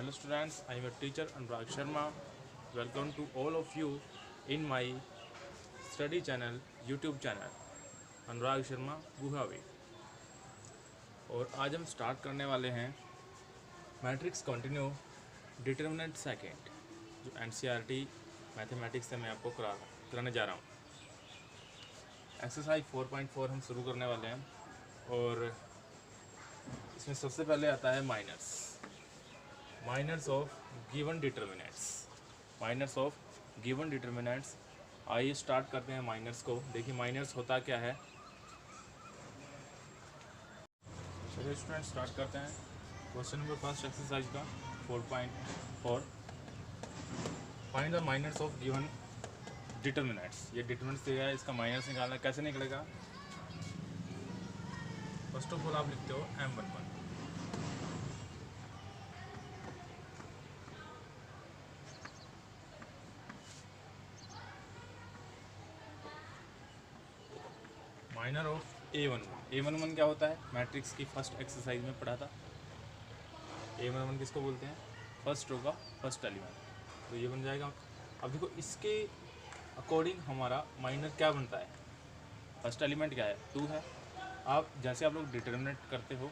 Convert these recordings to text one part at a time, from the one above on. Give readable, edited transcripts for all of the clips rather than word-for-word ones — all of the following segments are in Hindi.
Hello students, I am your teacher Anurag Sharma. Welcome to all of you in my study channel, YouTube channel Anurag Sharma गुहावे। और आज हम स्टार्ट करने वाले हैं मैट्रिक्स कंटिन्यू डिटर्मिनेंट सेकेंड, जो एनसीईआरटी मैथमेटिक्स से मैं आपको कराने जा रहा हूँ। एक्सरसाइज 4.4 हम शुरू करने वाले हैं और इसमें सबसे पहले आता है माइनर्स ऑफ गिवन डिटर्मिनेंट्स। आइए स्टार्ट करते हैं माइनर्स को। देखिए माइनर्स होता क्या है। चलिए स्टूडेंट स्टार्ट करते हैं। क्वेश्चन नंबर फर्स्ट एक्सरसाइज का 4.4, find the minors of given determinants. ये डिटर्मिनेंट्स दिया है, इसका माइनर्स निकालना है। कैसे निकलेगा? फर्स्ट ऑफ ऑल आप लिखते हो M11 माइनर ऑफ A11 क्या होता है? मैट्रिक्स की फर्स्ट एक्सरसाइज में पढ़ा था। A11 किसको बोलते हैं? फर्स्ट रो का फर्स्ट एलिमेंट। तो ये बन जाएगा। अब देखो इसके अकॉर्डिंग हमारा माइनर क्या बनता है। फर्स्ट एलिमेंट क्या है? 2 है। आप जैसे आप लोग डिटर्मिनेंट करते हो,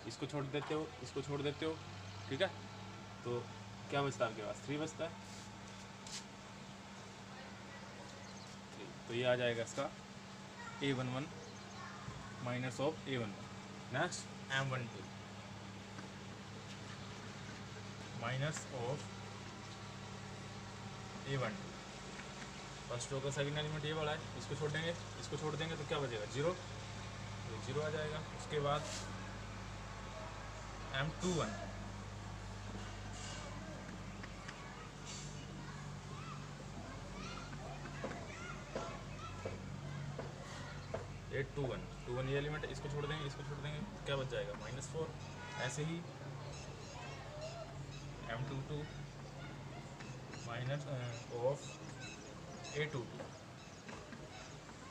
इसको छोड़ देते हो, इसको छोड़ देते हो, ठीक है, तो क्या बचता है आपके पास? 3 बचता है। 3, तो ये आ जाएगा इसका A11 minus of A11। Next M12 minus of A12। First row का सेकंड एलिमेंट ये वाला है, इसको छोड़ देंगे, इसको छोड़ देंगे तो क्या बचेगा? 0, तो 0 आ जाएगा। उसके बाद M21 21 ये एलिमेंट है, इसको छोड़ देंगे, इसको छोड़ देंगे तो क्या बच जाएगा? -4। ऐसे ही M22 माइनस ऑफ A22,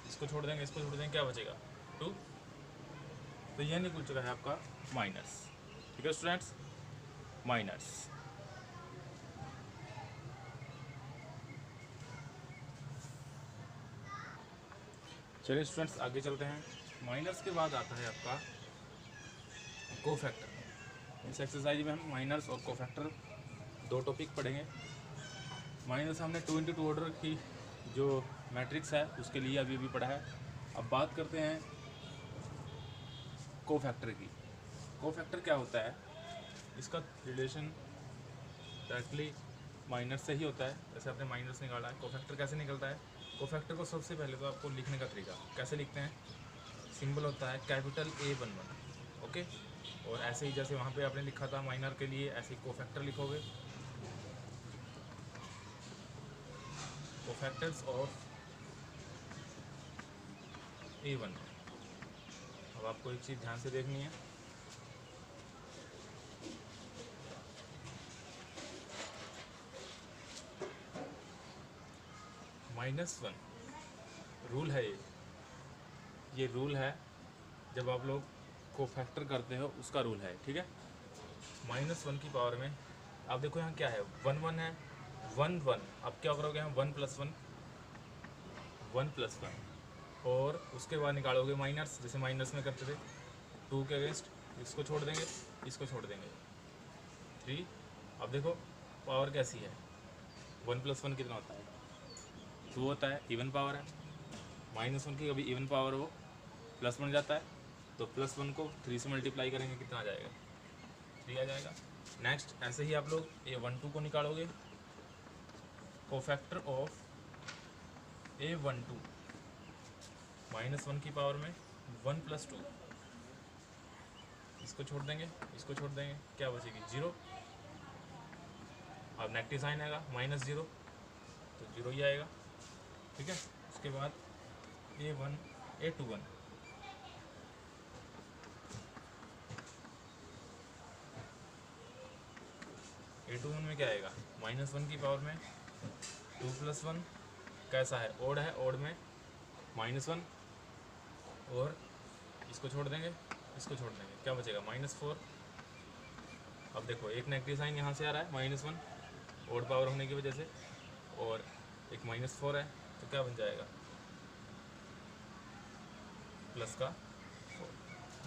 इसको छोड़ देंगे, इसको छोड़ देंगे, क्या बचेगा? 2। तो यह निकल चुका है आपका माइनस। ठीक है स्टूडेंट्स, माइनस। चलिए स्टूडेंट्स आगे चलते हैं। माइनस के बाद आता है आपका कोफैक्टर। इस एक्सरसाइज में हम माइनस और कोफैक्टर 2 टॉपिक पढ़ेंगे। माइनस हमने 2 × 2 ऑर्डर की जो मैट्रिक्स है उसके लिए अभी भी पढ़ा है। अब बात करते हैं कोफैक्टर की। कोफैक्टर क्या होता है? इसका रिलेशन डायरेक्टली माइनस से ही होता है। जैसे आपने माइनस निकाला है, कोफैक्टर कैसे निकलता है? कोफैक्टर को सबसे पहले तो आपको लिखने का तरीका कैसे लिखते हैं? सिंबल होता है कैपिटल A11, ओके। और ऐसे ही जैसे वहाँ पे आपने लिखा था माइनर के लिए, ऐसे ही कोफैक्टर लिखोगे। Cofactors of A1। अब आपको एक चीज़ ध्यान से देखनी है। -1 रूल है ये रूल है जब आप लोग कोफैक्टर करते हो उसका रूल है, ठीक है। -1 की पावर में आप देखो यहाँ क्या है? 1 1 है, 1 1। अब क्या करोगे? यहाँ 1 + 1 1 + 1 और उसके बाद निकालोगे माइनस, जैसे माइनस में करते थे 2 के अगेंस्ट। इसको छोड़ देंगे, इसको छोड़ देंगे 3। अब देखो पावर कैसी है? 1 + 1 कितना होता है? 2 होता है, इवन पावर है। -1 की कभी इवन पावर हो प्लस बन जाता है, तो +1 को 3 से मल्टीप्लाई करेंगे, कितना आ जाएगा? 3 आ जाएगा। नेक्स्ट ऐसे ही आप लोग A12 को निकालोगे। कोफैक्टर ऑफ A12 -1 की पावर में 1 + 2, इसको छोड़ देंगे, इसको छोड़ देंगे, क्या बचेगी? 0। अब नेगेटिव साइन आएगा -0, तो 0 ही आएगा, ठीक है। उसके बाद A21 A21 में क्या आएगा? -1 की पावर में 2 + 1 कैसा है? ओड है, ओड में -1 और इसको छोड़ देंगे, इसको छोड़ देंगे, क्या बचेगा? -4। अब देखो एक नेगेटिव साइन यहाँ से आ रहा है -1 ओड पावर होने की वजह से, और एक -4 है, तो क्या बन जाएगा प्लस का 4।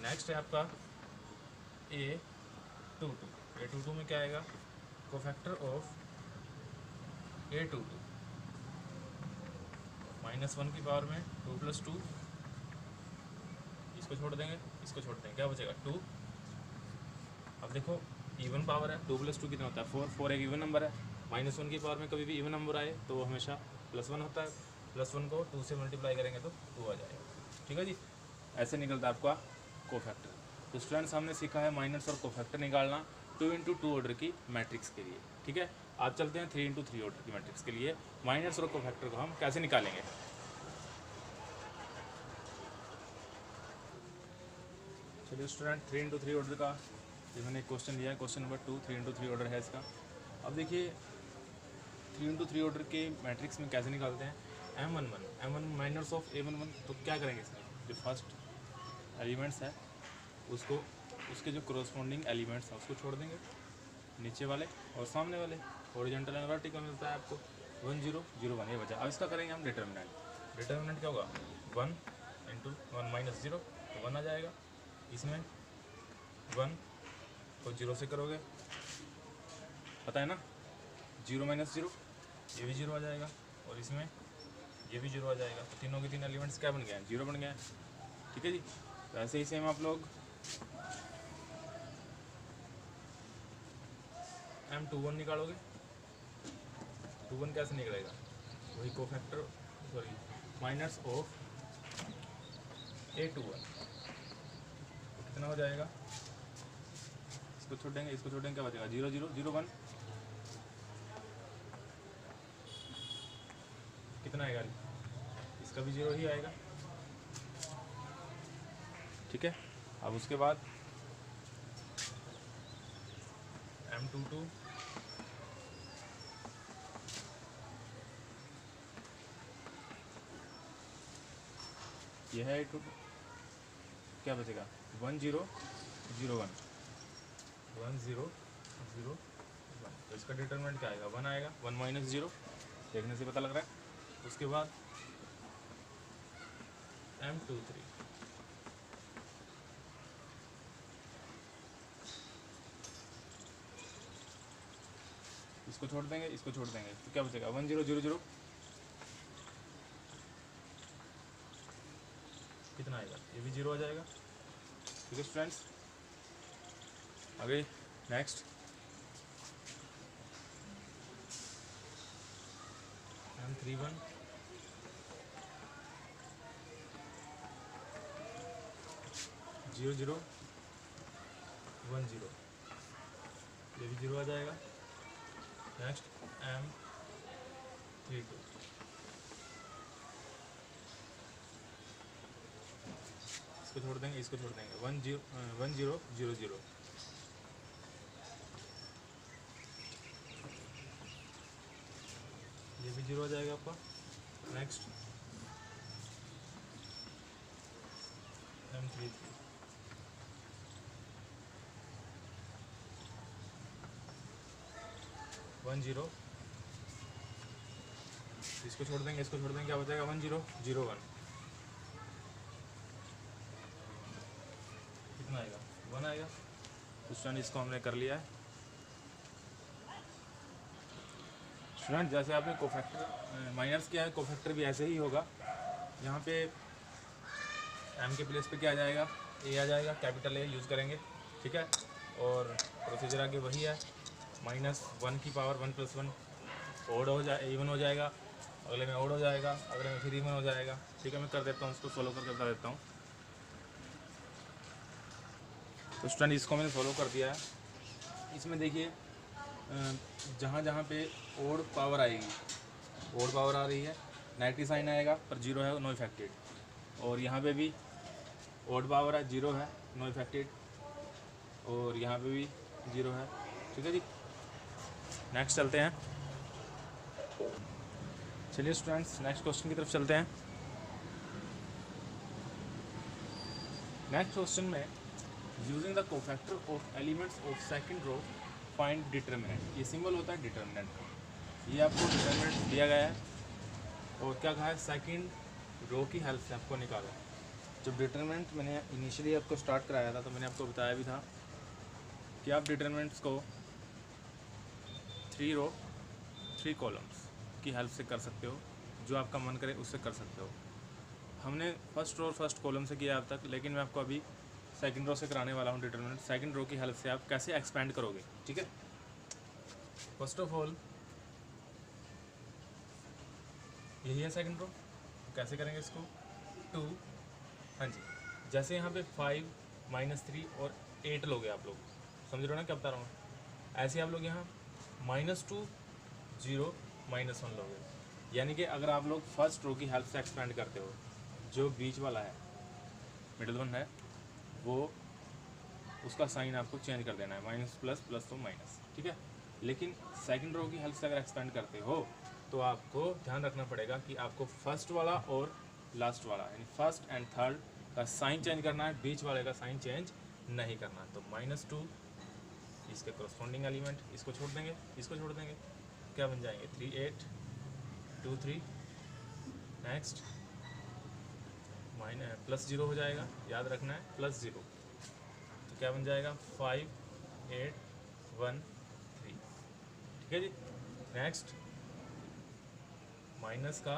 नेक्स्ट है आपका A22 में क्या आएगा, कोफैक्टर ऑफ A22 -1 की पावर में 2 + 2, इसको छोड़ देंगे, इसको छोड़ देंगे, क्या बचेगा 2। अब देखो इवन पावर है, 2 + 2 कितना होता है 4, 4 एक इवन नंबर है, -1 की पावर में कभी भी इवन नंबर आए तो वो हमेशा +1 होता है, +1 को 2 से मल्टीप्लाई करेंगे तो 2 आ जाएगा। ठीक है जी, ऐसे निकलता है आपका कोफैक्टर। तो स्टूडेंट्स हमने सीखा है माइनस और कोफैक्टर निकालना 2 × 2 ऑर्डर की मैट्रिक्स के लिए। ठीक है, आज चलते हैं 3 × 3 ऑर्डर की मैट्रिक्स के लिए माइनस और कोफैक्टर को हम कैसे निकालेंगे। चलिए स्टूडेंट 3 × 3 ऑर्डर का ये मैंने एक क्वेश्चन लिया है, क्वेश्चन नंबर 2, 3 × 3 ऑर्डर है इसका। अब देखिए 3 × 3 ऑर्डर के मैट्रिक्स में कैसे निकालते हैं, M11 माइनस ऑफ A11, तो क्या करेंगे इसमें, जो फर्स्ट एलिमेंट्स है उसको, उसके जो कोरोस्पोंडिंग एलिमेंट्स हैं उसको छोड़ देंगे, नीचे वाले और सामने वाले, हॉरिजॉन्टल एंड वर्टिकल मिलता है आपको 1 0 0 1 ये बचा। अब इसका करेंगे हम डिटर्मिनेंट क्या होगा 1 × 1 - 0 तो 1 आ जाएगा। इसमें 1 को 0 से करोगे, पता है ना, 0 - 0 ये भी 0 आ जाएगा, और इसमें ये भी 0 आ जाएगा। तो तीनों के तीन एलिमेंट्स क्या बन गए हैं, 0 बन गए हैं। ठीक है जी, तो ऐसे ही सेम आप लोग M21 निकालोगे। 21 कैसे निकलेगा, वही cofactor sorry minus of A21 तो कितना हो जाएगा, इसको छोड़ेंगे, इसको छोड़ेंगे, क्या बचेगा 0 0 0 1, कितना आएगा, इसका भी 0 ही आएगा। ठीक है, अब उसके बाद M22 यह है A22, क्या बचेगा 1 0 0 1 1 0 0 1, तो इसका डिटरमिनेंट क्या आएगा 1 आएगा, 1 - 0 देखने से पता लग रहा है। उसके बाद M23 इसको छोड़ देंगे, इसको छोड़ देंगे, तो क्या बचेगा 1 0 0 0, कितना आएगा, ये भी 0 आ जाएगा। ठीक है स्टूडेंट्स, आगे नेक्स्ट M31 0 0 1 0, ये भी 0 आ जाएगा। नेक्स्ट M32 इसको छोड़ देंगे, इसको छोड़ देंगे, 1 0 0 0, ये भी 0 आ जाएगा आपका। नेक्स्ट M33 1 0, इसको छोड़ देंगे, इसको छोड़ देंगे, क्या बचेगा 1 0 0 1, कितना आएगा 1 आएगा। स्टूडेंट इसको हमने कर लिया है। स्टूडेंट जैसे आपने कोफैक्टर माइनस किया है, कोफैक्टर भी ऐसे ही होगा। यहाँ पे M के प्लेस पे क्या आ जाएगा, A आ जाएगा, कैपिटल A यूज़ करेंगे। ठीक है, और प्रोसीजर आगे वही है, -1 की पावर 1 + 1 ओड हो जाए, इवन हो जाएगा, अगले में ओड हो जाएगा, अगले में फिर इवन हो जाएगा। ठीक है, मैं कर देता हूँ, उसको फॉलो करके बता देता हूँ। तो स्टूडेंट इसको मैंने फॉलो कर दिया है। इसमें देखिए जहाँ जहाँ पे ओड पावर आएगी, ओड पावर आ रही है, नेगेटिव साइन आएगा पर 0 है, नो इफेक्टेड, और यहाँ पे भी ओड पावर है, 0 है, नो इफेक्टेड, और यहाँ पे भी 0 है। ठीक है जी, नेक्स्ट चलते हैं। चलिए स्टूडेंट्स नेक्स्ट क्वेश्चन की तरफ चलते हैं। नेक्स्ट क्वेश्चन में using the cofactor of elements of second row find determinant. ये सिंबल होता है डिटर्मिनेंट का। ये आपको डिटर्मिनेंट दिया गया है और क्या कहा है, सेकंड रो की हेल्प से आपको निकाला है। जब डिटर्मिनेंट मैंने इनिशियली आपको स्टार्ट कराया था तो मैंने आपको बताया भी था कि आप डिटर्मिनेंट्स को 3 रो 3 कॉलम्स की हेल्प से कर सकते हो, जो आपका मन करे उससे कर सकते हो। हमने फर्स्ट रो और फर्स्ट कॉलम से किया अब तक, लेकिन मैं आपको अभी सेकंड रो से कराने वाला हूँ डिटर्मिनेंट। सेकंड रो की हेल्प से आप कैसे एक्सपेंड करोगे, ठीक है। फर्स्ट ऑफ ऑल यही है सेकंड रो, कैसे करेंगे इसको, 2, हाँ जी, जैसे यहाँ पे 5 -3 और 8 लोगे आप लोग, समझ रहे हो ना क्या बता रहा हूँ। ऐसे आप लोग यहाँ -2 0 -1 लोगे। यानी कि अगर आप लोग फर्स्ट रो की हेल्प से एक्सपेंड करते हो, जो बीच वाला है मिडिल वन है, वो उसका साइन आपको चेंज कर देना है, माइनस प्लस प्लस तो माइनस, ठीक है। लेकिन सेकंड रो की हेल्प से अगर एक्सपेंड करते हो तो आपको ध्यान रखना पड़ेगा कि आपको फर्स्ट वाला और लास्ट वाला यानी फर्स्ट एंड थर्ड का साइन चेंज करना है, बीच वाले का साइन चेंज नहीं करना। तो -2 इसके करस्पॉन्डिंग एलिमेंट, इसको छोड़ देंगे, इसको छोड़ देंगे, क्या बन जाएंगे 3 8 2 3। नेक्स्ट +0 हो जाएगा, याद रखना है +0। तो क्या बन जाएगा 5 8 1 3, ठीक है जी। नेक्स्ट माइनस का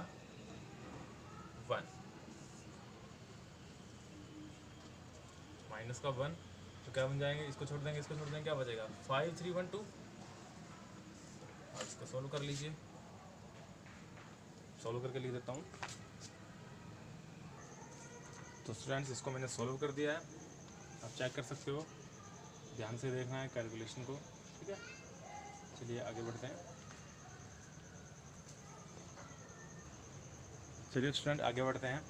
1, तो क्या बन जाएंगे, इसको छोड़ देंगे, इसको छोड़ देंगे, क्या बचेगा 5 3 1 2। और इसको सॉल्व कर लीजिए, सॉल्व करके लिख देता हूँ। तो स्टूडेंट्स इसको मैंने सॉल्व कर दिया है, आप चेक कर सकते हो, ध्यान से देखना है कैलकुलेशन को, ठीक है। चलिए आगे बढ़ते हैं। चलिए स्टूडेंट आगे बढ़ते हैं।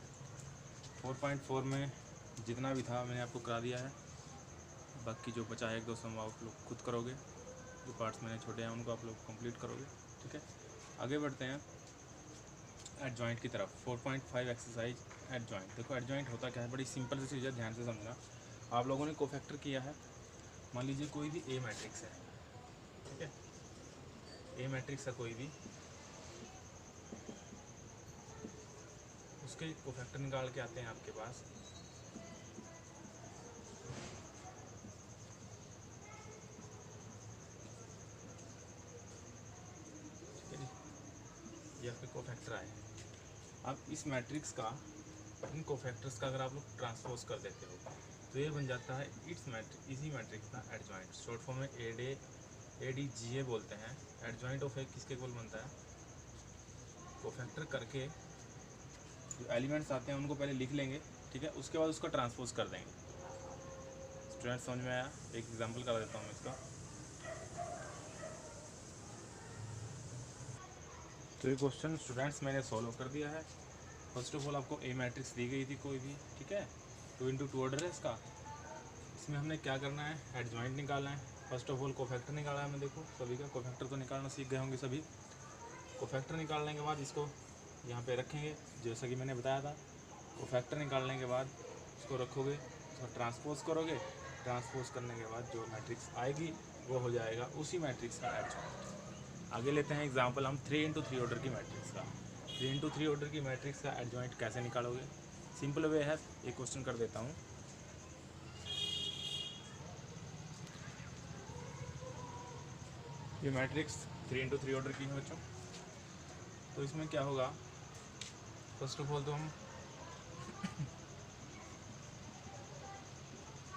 4.4 में जितना भी था मैंने आपको करा दिया है, बाकी जो बचा है 1-2 सम आप लोग खुद करोगे, जो पार्ट्स मैंने छोटे हैं उनको आप लोग कंप्लीट करोगे, ठीक है। आगे बढ़ते हैं एडजॉइंट की तरफ। 4.5 एक्सरसाइज एडजॉइंट। देखो एडजॉइंट होता क्या है, बड़ी सिंपल सी चीज़ है, ध्यान से समझना। आप लोगों ने कोफैक्टर किया है, मान लीजिए कोई भी ए मैट्रिक्स है, ठीक है, ए मैट्रिक्स है कोई भी, उसके कोफैक्टर निकाल के आते हैं आपके पास। ठीक है जी, ये आपके कोफैक्टर आए। अब इस मैट्रिक्स का, इन कोफैक्टर्स का अगर आप लोग ट्रांसपोज कर देते हो तो ये बन जाता है इसी मैट्रिक्स का एडजॉइंट। शॉर्ट फॉर्म में ADGA बोलते हैं। एडजॉइंट ऑफ ए किसके इक्वल बनता है, कोफैक्टर करके जो एलिमेंट्स आते हैं उनको पहले लिख लेंगे, ठीक है, उसके बाद उसका ट्रांसपोज कर देंगे। स्टूडेंट समझ में आया? एक एग्जांपल करा देता हूँ मैं इसका। तो ये क्वेश्चन स्टूडेंट्स मैंने सॉल्व कर दिया है। फर्स्ट ऑफ ऑल आपको ए मैट्रिक्स दी गई थी कोई भी, ठीक है, 2 × 2 ऑर्डर है इसका। इसमें हमने क्या करना है, एडजॉइंट निकालना है। फर्स्ट ऑफ ऑल कोफैक्टर निकाला है, हमें देखो सभी का कोफैक्टर तो निकालना सीख गए होंगे सभी। कोफैक्टर निकालने के बाद इसको यहाँ पे रखेंगे, जैसा कि मैंने बताया था। कोफैक्टर निकालने के बाद इसको रखोगे, उसको ट्रांसपोज करोगे, ट्रांसपोज करने के बाद जो मैट्रिक्स आएगी वो हो जाएगा उसी मैट्रिक्स का एडजॉइंट। आगे लेते हैं एग्जांपल हम 3 × 3 ऑर्डर की मैट्रिक्स का। 3 × 3 ऑर्डर की मैट्रिक्स का एडजॉइंट कैसे निकालोगे, सिंपल वे है, एक क्वेश्चन कर देता हूँ। ये मैट्रिक्स 3 × 3 ऑर्डर की है बच्चों। तो इसमें क्या होगा, फर्स्ट ऑफ ऑल तो हम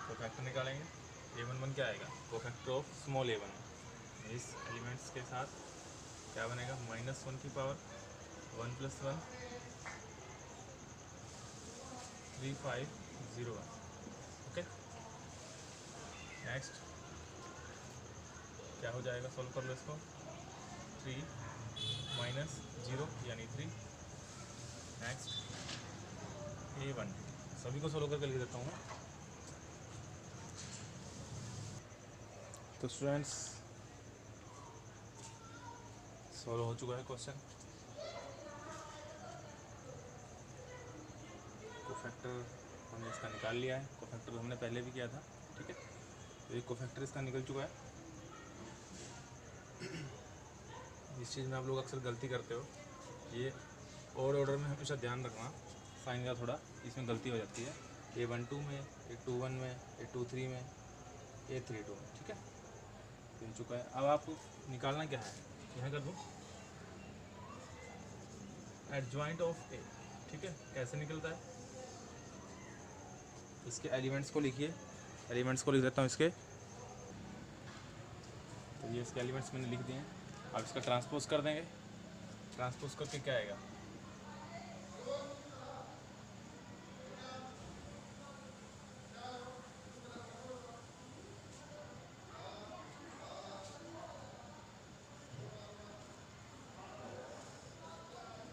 कोफैक्टर निकालेंगे। A11 क्या आएगा, कोफैक्टर ऑफ स्मॉल a1, इस एलिमेंट्स के साथ क्या बनेगा, -1 की पावर 1 + 1 3 5 0 1, ओके। नेक्स्ट क्या हो जाएगा, सॉल्व कर लो इसको, 3 - 0 यानी 3। नेक्स्ट A1, सभी को सॉल्व करके लिख देता हूँ। तो स्टूडेंट्स सॉल्व हो चुका है क्वेश्चन। कोफैक्टर हमने इसका निकाल लिया है, कोफैक्टर हमने पहले भी किया था। ठीक है। तो एक कोफैक्टर इसका निकल चुका है। इस चीज़ में आप लोग अक्सर गलती करते हो, ये और ऑर्डर में हमेशा ध्यान रखना, साइन का थोड़ा इसमें गलती हो जाती है। A12 में, A21 में, A23 में, A32 में, ठीक है। मिल चुका है। अब आपको निकालना क्या है, यहाँ कर दूँ एडजॉइंट ऑफ ए, ठीक है। कैसे निकलता है, इसके एलिमेंट्स को लिखिए, एलिमेंट्स को लिख देता हूँ इसके। तो ये इसके एलिमेंट्स मैंने लिख दिए हैं। अब इसका ट्रांसपोज कर देंगे, ट्रांसपोज करके क्या आएगा,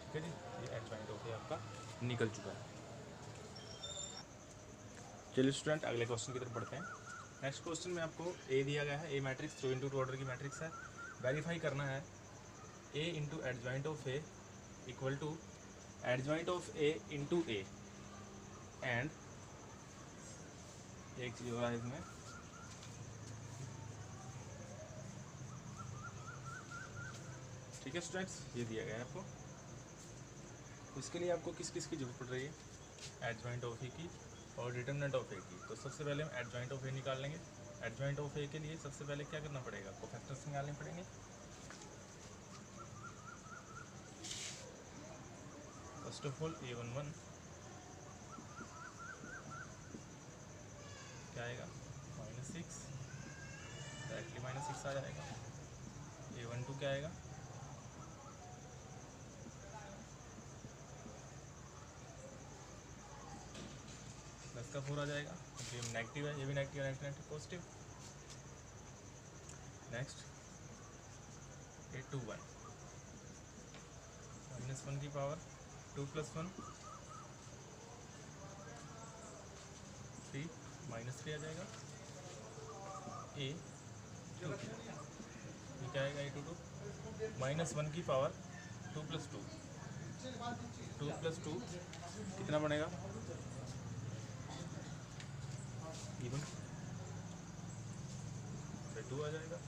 ठीक है जी। ये एडजॉइंट ऑफ ए आपका निकल चुका है। चलिए स्टूडेंट अगले क्वेश्चन की तरफ बढ़ते हैं। नेक्स्ट क्वेश्चन में आपको ए दिया गया है, ए मैट्रिक्स 2 × 2 ऑर्डर की मैट्रिक्स है। वेरीफाई करना है A into adjoint of A equal to adjoint of A into A, and एक चीज़ हो रहा है इसमें, ठीक है स्टूडेंट्स, ये दिया गया है आपको। इसके लिए आपको किस किस की जरूरत पड़ रही है, एडजॉइंट ऑफ ए की और डिटरमिनेंट ऑफ ए की। तो सबसे पहले हम एडजॉइंट ऑफ ए निकाल लेंगे। एडजॉइंट ऑफ ए के लिए सबसे पहले क्या करना पड़ेगा, कोफैक्टर्स निकालने पड़ेंगे। फर्स्ट ऑफ ऑल A11 क्या आएगा, -6, डायरेक्टली -6 आ जाएगा। A12 क्या आएगा, प्लस का 4 आ जाएगा, क्योंकि ये नेगेटिव है, ये भी negative, negative positive. Next A21 -1 की पावर 2 + 1 3, -3 आ जाएगा। A22 ये क्या आएगा, A22 -1 की पावर 2 + 2, 2 + 2 कितना बनेगा, इवन 2 आ जाएगा।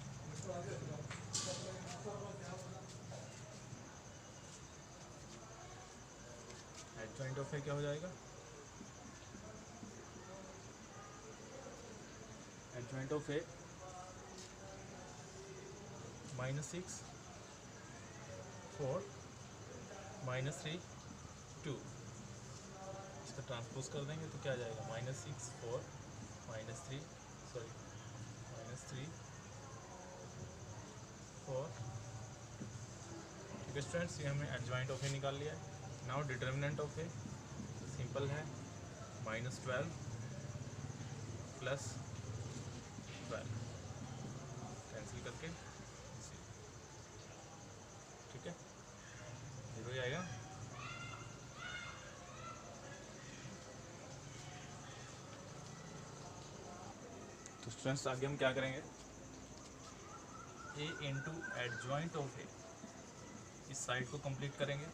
एडजॉइंट ऑफ ए क्या हो जाएगा, एडजॉइंट ऑफ ए -6 4 -3 2, इसका ट्रांसपोज कर देंगे तो क्या आ जाएगा, -6 4 -3 सॉरी -3 4, ठीक है स्टूडेंट्स। ये हमने एडजॉइंट ऑफ ए निकाल लिया है। Now determinant of a simple है, -12 + 12 कैंसिल करके, ठीक है, 0 ही आएगा। तो स्टूडेंट्स आगे हम क्या करेंगे, ए इंटू एडजॉइंट ऑफ ए, इस साइड को कंप्लीट करेंगे।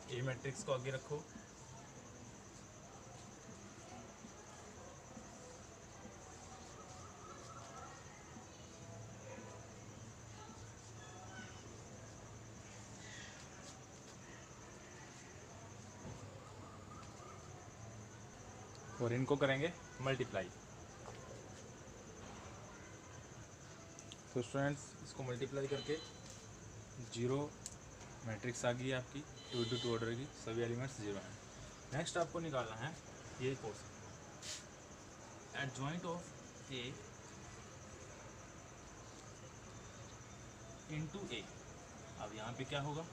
ए मैट्रिक्स को आगे रखो, और इनको करेंगे मल्टीप्लाई। तो स्टूडेंट्स इसको मल्टीप्लाई करके 0 मैट्रिक्स आ गई है आपकी 2 × 2 ऑर्डर की, सभी एलिमेंट्स 0 हैं। नेक्स्ट आपको निकालना है ये portion, adjoint of A into A. अब यहाँ पे क्या होगा,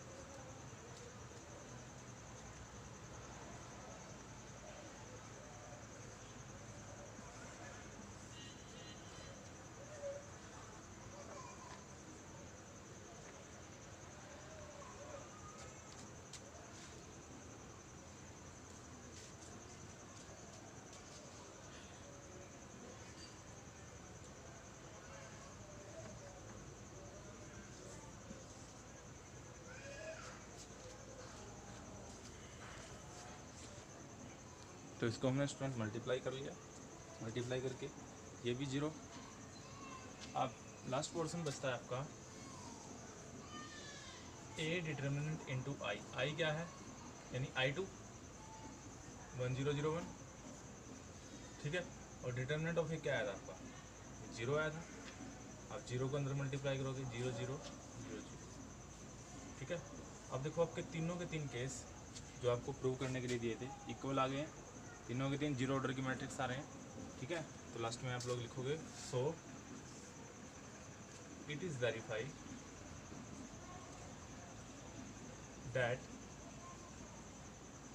तो इसको हमने स्टूडेंट मल्टीप्लाई कर लिया। मल्टीप्लाई करके ये भी 0। अब लास्ट पोर्शन बचता है आपका ए डिटर्मिनेंट इंटू आई क्या है, यानी I2 1001, ठीक है। और डिटर्मिनेंट ऑफ ए क्या आया था आपका, 0 आया था। आप 0 को अंदर मल्टीप्लाई करोगे 0 0 0 0, ठीक है। अब देखो आपके तीनों के तीन केस जो आपको प्रूव करने के लिए दिए थे इक्वल आ गए हैं, तीनों के तीन 0 ऑर्डर की मैट्रिक्स आ रहे हैं, ठीक है। तो लास्ट में आप लोग लिखोगे so it is verify that,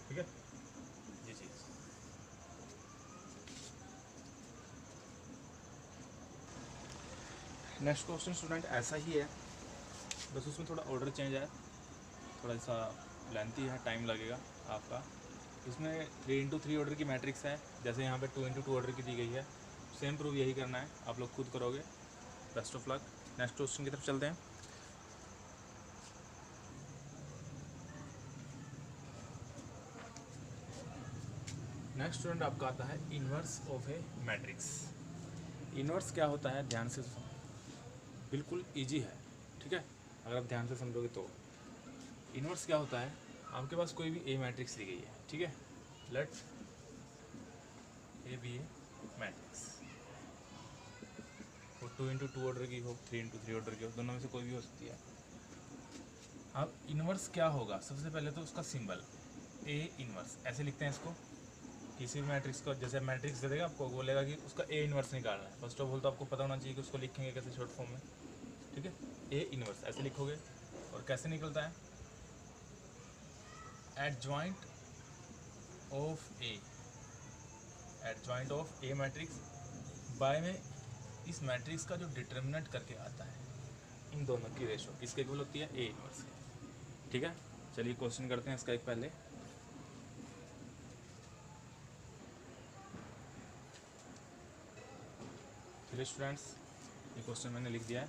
ठीक है, ये चीज़। नेक्स्ट क्वेश्चन स्टूडेंट ऐसा ही है, बस उसमें थोड़ा ऑर्डर चेंज है, थोड़ा सा लेंथी है, टाइम लगेगा आपका। इसमें 3x3 ऑर्डर की मैट्रिक्स है, जैसे यहाँ पे 2x2 ऑर्डर की दी गई है। सेम प्रूव यही करना है, आप लोग खुद करोगे। Best of luck. Next question की तरफ चलते हैं। नेक्स्ट स्टूडेंट आपका आता है inverse of A matrix. Inverse क्या होता है, ध्यान से बिल्कुल इजी है, ठीक है, अगर आप ध्यान से समझोगे तो। इन्वर्स क्या होता है, आपके पास कोई भी ए मैट्रिक्स दी गई है, ठीक है, let's A be a matrix, वो 2x2 ऑर्डर की हो, 3x3 ऑर्डर की हो, दोनों में से कोई भी हो सकती है। अब इन्वर्स क्या होगा, सबसे पहले तो उसका सिंबल ए इन्वर्स, ऐसे लिखते हैं इसको। किसी भी मैट्रिक्स को जैसे मैट्रिक्स दे देगा आपको, बोलेगा कि उसका ए इन्वर्स निकालना है, फर्स्ट ऑफ ऑल तो आपको पता होना चाहिए कि उसको लिखेंगे कैसे शॉर्ट फॉर्म में, ठीक है। ए इन्वर्स ऐसे लिखोगे, और कैसे निकलता है, adjoint of A, adjoint of A matrix bye में इस मैट्रिक्स का जो डिटर्मिनेंट करके आता है, इन दोनों की रेशो किसके इक्वल होती है, ए इन्वर्स के, ठीक है। चलिए क्वेश्चन करते हैं इसका एक पहले। चलिए स्टूडेंट्स, ये क्वेश्चन मैंने लिख दिया है।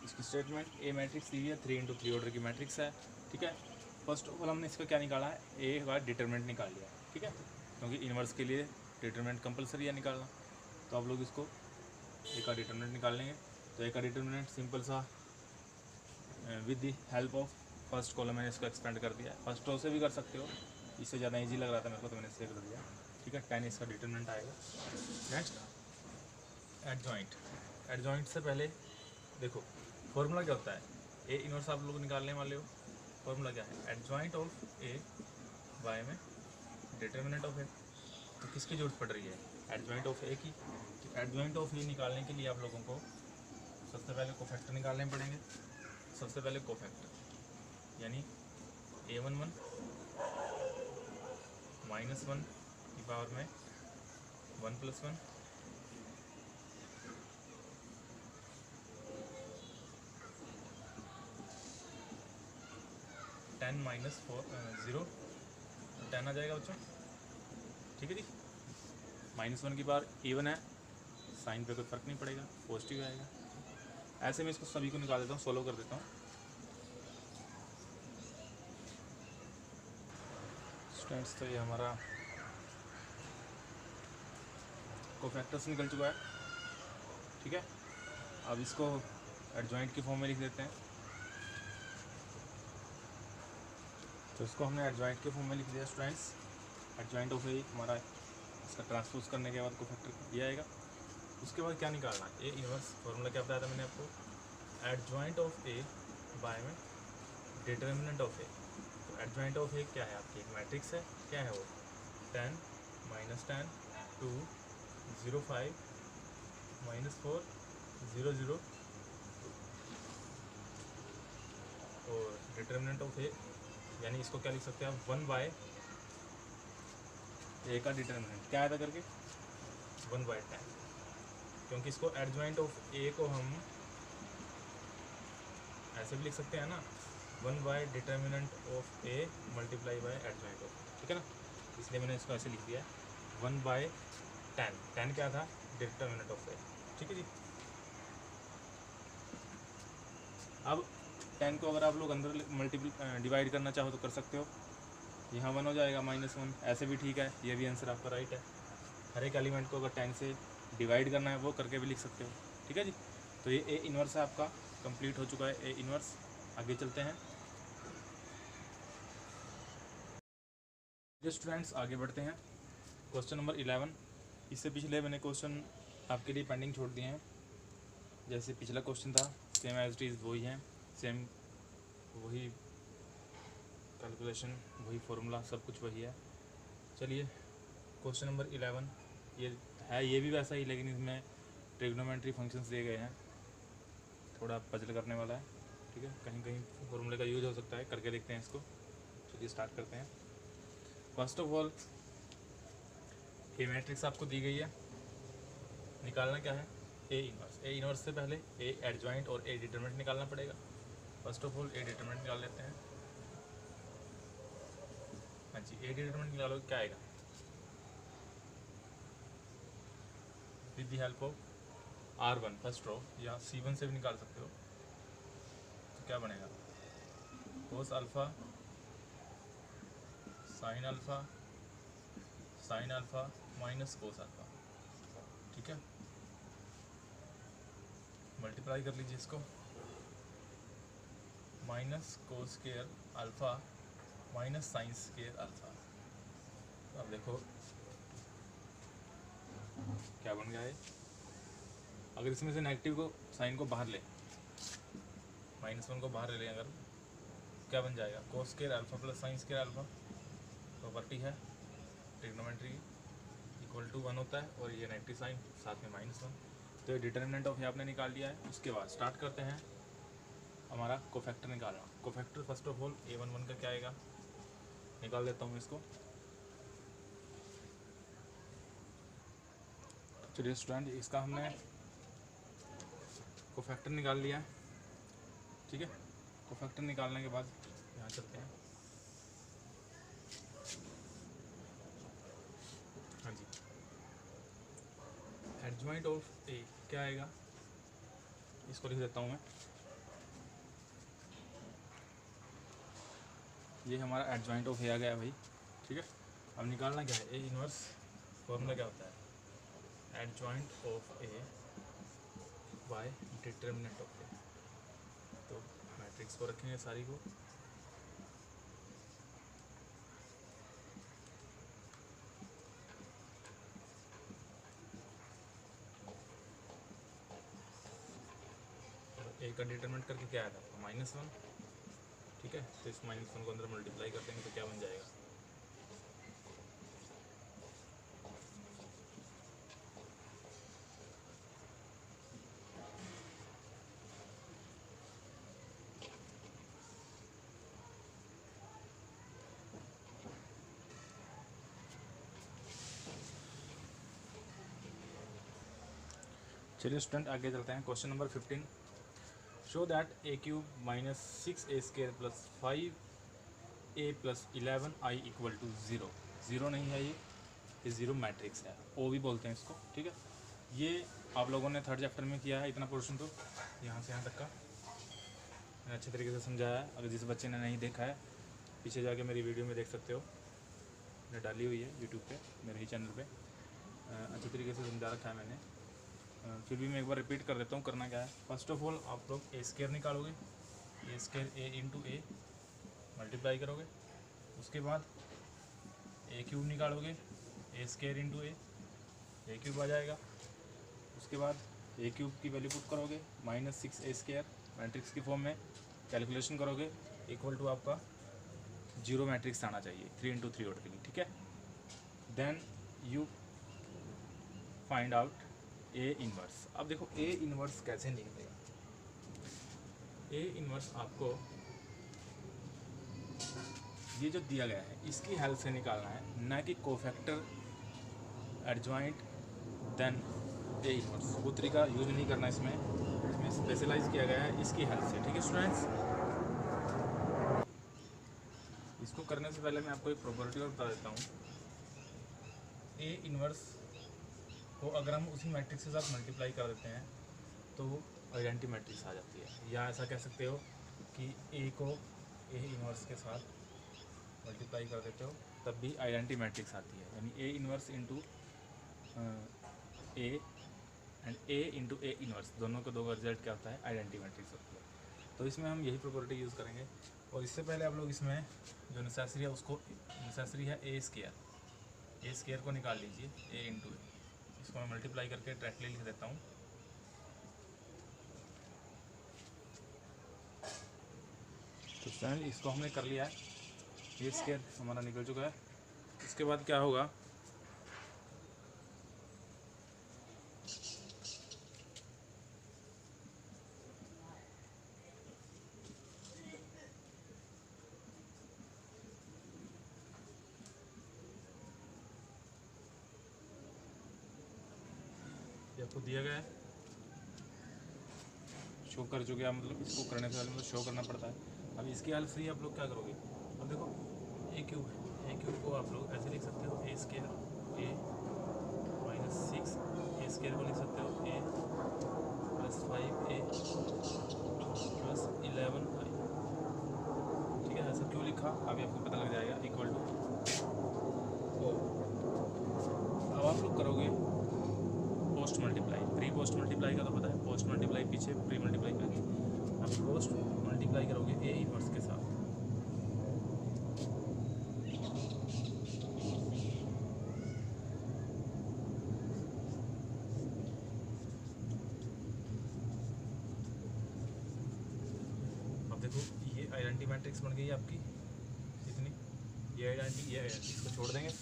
इसकी स्टेटमेंट, ए मैट्रिक्स दी है, 3x3 ऑर्डर की मैट्रिक्स है, ठीक है। फर्स्ट ऑफ ऑल हमने इसका क्या निकाला है, ए का डिटरमिनेंट निकाल लिया, ठीक है, क्योंकि इन्वर्स के लिए डिटरमिनेंट कंपलसरी है निकालना। तो आप लोग इसको ए का डिटरमिनेंट निकाल लेंगे। तो ए का डिटरमिनेंट सिंपल सा with the help of first column मैंने इसको एक्सपेंड कर दिया है। फर्स्ट रो से भी कर सकते हो, इससे ज़्यादा ईजी लग रहा था मेरे को, तो मैंने इससे कर दिया, ठीक है। 10 इसका डिटरमिनेंट आएगा। नेक्स्ट एडजॉइंट, एडजॉइंट से पहले देखो फॉर्मूला क्या होता है, ए इन्वर्स आप लोग निकालने वाले हो, फॉर्मूला क्या है, एडजॉइंट ऑफ ए बाय में डिटरमिनेंट ऑफ ए। तो किसकी जरूरत पड़ रही है, एडजॉइंट ऑफ ए की। तो एडजॉइंट ऑफ ए निकालने के लिए आप लोगों को सबसे पहले कोफैक्टर निकालने पड़ेंगे। सबसे पहले कोफैक्टर यानी A11 -1 की पावर में 1 + 1 10 - 4 0 10 आ जाएगा बच्चों, ठीक है जी। -1 की पावर इवन है, साइन पे कोई फ़र्क नहीं पड़ेगा, पॉजिटिव आएगा। ऐसे में इसको सभी को निकाल देता हूँ, सोल्व कर देता हूँ। स्टूडेंट्स, तो ये हमारा कोफैक्टर्स निकल चुका है, ठीक है। अब इसको एडजॉइंट की फॉर्म में लिख देते हैं। तो इसको हमने एडजॉइंट के फॉर्म में लिख दिया स्टूडेंट्स। एडजॉइंट ऑफ ए हमारा, इसका ट्रांसपोज करने के बाद कोफैक्टर ये आएगा। उसके बाद क्या निकालना है, ए इन्वर्स, फॉर्मूला क्या बताया था मैंने आपको, एडजॉइंट ऑफ ए बाय में डिटर्मिनेंट ऑफ ए। तो एडजॉइंट ऑफ ए क्या है, आपकी एक मैट्रिक्स है, क्या है वो, 10 - 10 2 0 5 -4 0 0, और डिटर्मिनेंट ऑफ ए यानी इसको क्या लिख सकते हैं आप, 1/, ए का डिटर्मिनेंट क्या आया था करके, 1/10, क्योंकि इसको एडजॉइंट ऑफ ए को हम ऐसे भी लिख सकते हैं ना, 1 determinant of A multiply by adjoint of, ठीक है ना। इसलिए मैंने इसको ऐसे लिख दिया, 1/10, 10 क्या था, डिटर्मिनेंट ऑफ ए, ठीक है जी। अब 10 को अगर आप लोग अंदर मल्टीपल डिवाइड करना चाहो तो कर सकते हो, यहाँ 1 हो जाएगा, -1, ऐसे भी ठीक है, ये भी आंसर आपका राइट है। हर एक एलिमेंट को अगर 10 से डिवाइड करना है वो करके भी लिख सकते हो, ठीक है जी। तो ये ए इन्वर्स है आपका, कंप्लीट हो चुका है ए इन्वर्स। आगे चलते हैं जो स्टूडेंट्स, आगे बढ़ते हैं। Question number 11। इससे पिछले मैंने क्वेश्चन आपके लिए पेंडिंग छोड़ दिए हैं। जैसे पिछला क्वेश्चन था सेम एज इट इज़ वही है, सेम वही कैलकुलेशन, वही फॉर्मूला, सब कुछ वही है। चलिए क्वेश्चन नंबर 11 ये है, ये भी वैसा ही, लेकिन इसमें ट्रिग्नोमेट्री फंक्शंस दिए गए हैं, थोड़ा पजल करने वाला है, ठीक है। कहीं कहीं फॉर्मूले का यूज हो सकता है, करके देखते हैं इसको। चलिए स्टार्ट करते हैं। First of all A matrix आपको दी गई है, निकालना क्या है, ए इन्वर्स। ए इन्वर्स से पहले ए एडजॉइंट और ए डिटरमिनेंट निकालना पड़ेगा। First of all A determinant निकाल लेते हैं। हाँ जी, ए डिटरमिनेंट निकालो, क्या आएगा, with the help of R1 first row, या C1 से भी निकाल सकते हो। तो क्या बनेगा, cos alpha sine alpha sine alpha minus cos alpha, ठीक है। मल्टीप्लाई कर लीजिए इसको, minus cos square alpha minus sine square alpha. अब देखो क्या बन गया है। अगर इसमें से नेगेटिव को, साइन को बाहर ले, -1 को बाहर ले लें अगर, क्या बन जाएगा, cos square alpha plus sine square alpha. Property है ट्रिग्नोमेट्री इक्वल टू 1 होता है, और ये नेगेटिव साइन साथ में -1। तो ये डिटर्मिनेंट ऑफ ए आपने निकाल लिया है। उसके बाद स्टार्ट करते हैं हमारा कोफैक्टर निकालना। Cofactor first of all A11 का क्या आएगा, निकाल देता हूँ इसको। चलिए स्टूडेंट, इसका हमने कोफैक्टर निकाल लिया है, ठीक है। कोफैक्टर निकालने के बाद यहाँ चलते हैं। हाँ जी, एडजॉइंट ऑफ ए क्या आएगा, इसको लिख देता हूँ मैं। ये हमारा एडजॉइंट ऑफ ए आ गया भाई, ठीक है। अब निकालना क्या है, ए इन्वर्स। फॉर्मूला क्या होता है, adjoint of A by determinant of A. तो मैट्रिक्स को रखेंगे सारी को, ए का डिटरमिनेंट करके क्या आया था, -1, ठीक है। तो इस -1 को अंदर मल्टीप्लाई कर देंगे तो क्या बन जाएगा, चलिए स्टूडेंट आगे चलते हैं। Question number 15। Show that a³ - 6a² + 5a + 11i = 0। 0 नहीं है, ये 0 मैट्रिक्स है, ओ भी बोलते हैं इसको, ठीक है। ये आप लोगों ने थर्ड चैप्टर में किया है इतना पोर्शन, तो यहाँ से यहाँ तक का मैंने अच्छे तरीके से समझाया है। अगर जिस बच्चे ने नहीं देखा है, पीछे जाके मेरी वीडियो में देख सकते हो, मैंने डाली हुई है यूट्यूब पे, मेरे ही चैनल पे, अच्छे तरीके से समझा रखा है मैंने। फिर भी मैं एक बार रिपीट कर देता हूँ, करना क्या है। फर्स्ट ऑफ ऑल आप लोग a² निकालोगे, a² a × a मल्टीप्लाई करोगे। उसके बाद a³ निकालोगे, a² × a³ आ जाएगा। उसके बाद a³ की वैल्यू पुट करोगे, -6a² मैट्रिक्स की फॉर्म में कैलकुलेशन करोगे, इक्वल टू आपका 0 मैट्रिक्स आना चाहिए, 3 × 3 ऑर्डर की, ठीक है। Then you find out A inverse. अब देखो ए इन्वर्स कैसे निकलेगा। ए इन्वर्स आपको ये जो दिया गया है इसकी हेल्प से निकालना है, ना कि cofactor, adjoint, then A inverse. वो तरीका यूज नहीं करना इसमें स्पेशलाइज किया गया है इसकी हेल्प से, ठीक है स्टूडेंट्स। इसको करने से पहले मैं आपको एक प्रॉपर्टी और बता देता हूँ। ए इन्वर्स को अगर हम उसी मैट्रिक्स के साथ मल्टीप्लाई कर देते हैं तो वो आइडेंटी मैट्रिक्स आ जाती है, या ऐसा कह सकते हो कि ए को ए इन्वर्स के साथ मल्टीप्लाई कर देते हो तब भी आइडेंटी मैट्रिक्स आती है, यानी A inverse into A and A into A inverse, दोनों का दो का रिजल्ट क्या होता है, आइडेंटिटी मैट्रिक्स होती है। तो इसमें हम यही प्रॉपर्टी यूज़ करेंगे। और इससे पहले आप लोग इसमें जो नेसेसरी है उसको, नेसेसरी है ए स्केयर को निकाल लीजिए, ए इंटू ए, इसको मैं मल्टीप्लाई करके डायरेक्टली लिख देता हूँ। तो फ्रेंड इसको हमने कर लिया है, ए स्केयर हमारा निकल चुका है। इसके बाद क्या होगा, आपको दिया गया है, शो कर चुके हैं, मतलब इसको करने से पहले मतलब शो करना पड़ता है। अब इसकी हेल्प से आप लोग क्या करोगे, अब देखो ए क्यूब है, ए क्यूब को आप लोग ऐसे लिख सकते हो, ए स्केयर ए माइनस 6, ए स्केयर को लिख सकते हो ए प्लस 5 ए प्लस 11 आई। ठीक है, ऐसा क्यों लिखा अभी आपको पता लग जाएगा, इक्वल टू ओ। अब आप लोग करोगे post multiply, pre post multiply का तो पता है, पोस्ट मल्टीप्लाई पीछे, प्री मल्टीप्लाई आगे। अब पोस्ट मल्टीप्लाई करोगे ए इनवर्स के साथ, अब देखो ये आइडेंटिटी मैट्रिक्स बन गई है आपकी, इतनी ये आइडेंटिटी, इसको छोड़ देंगे,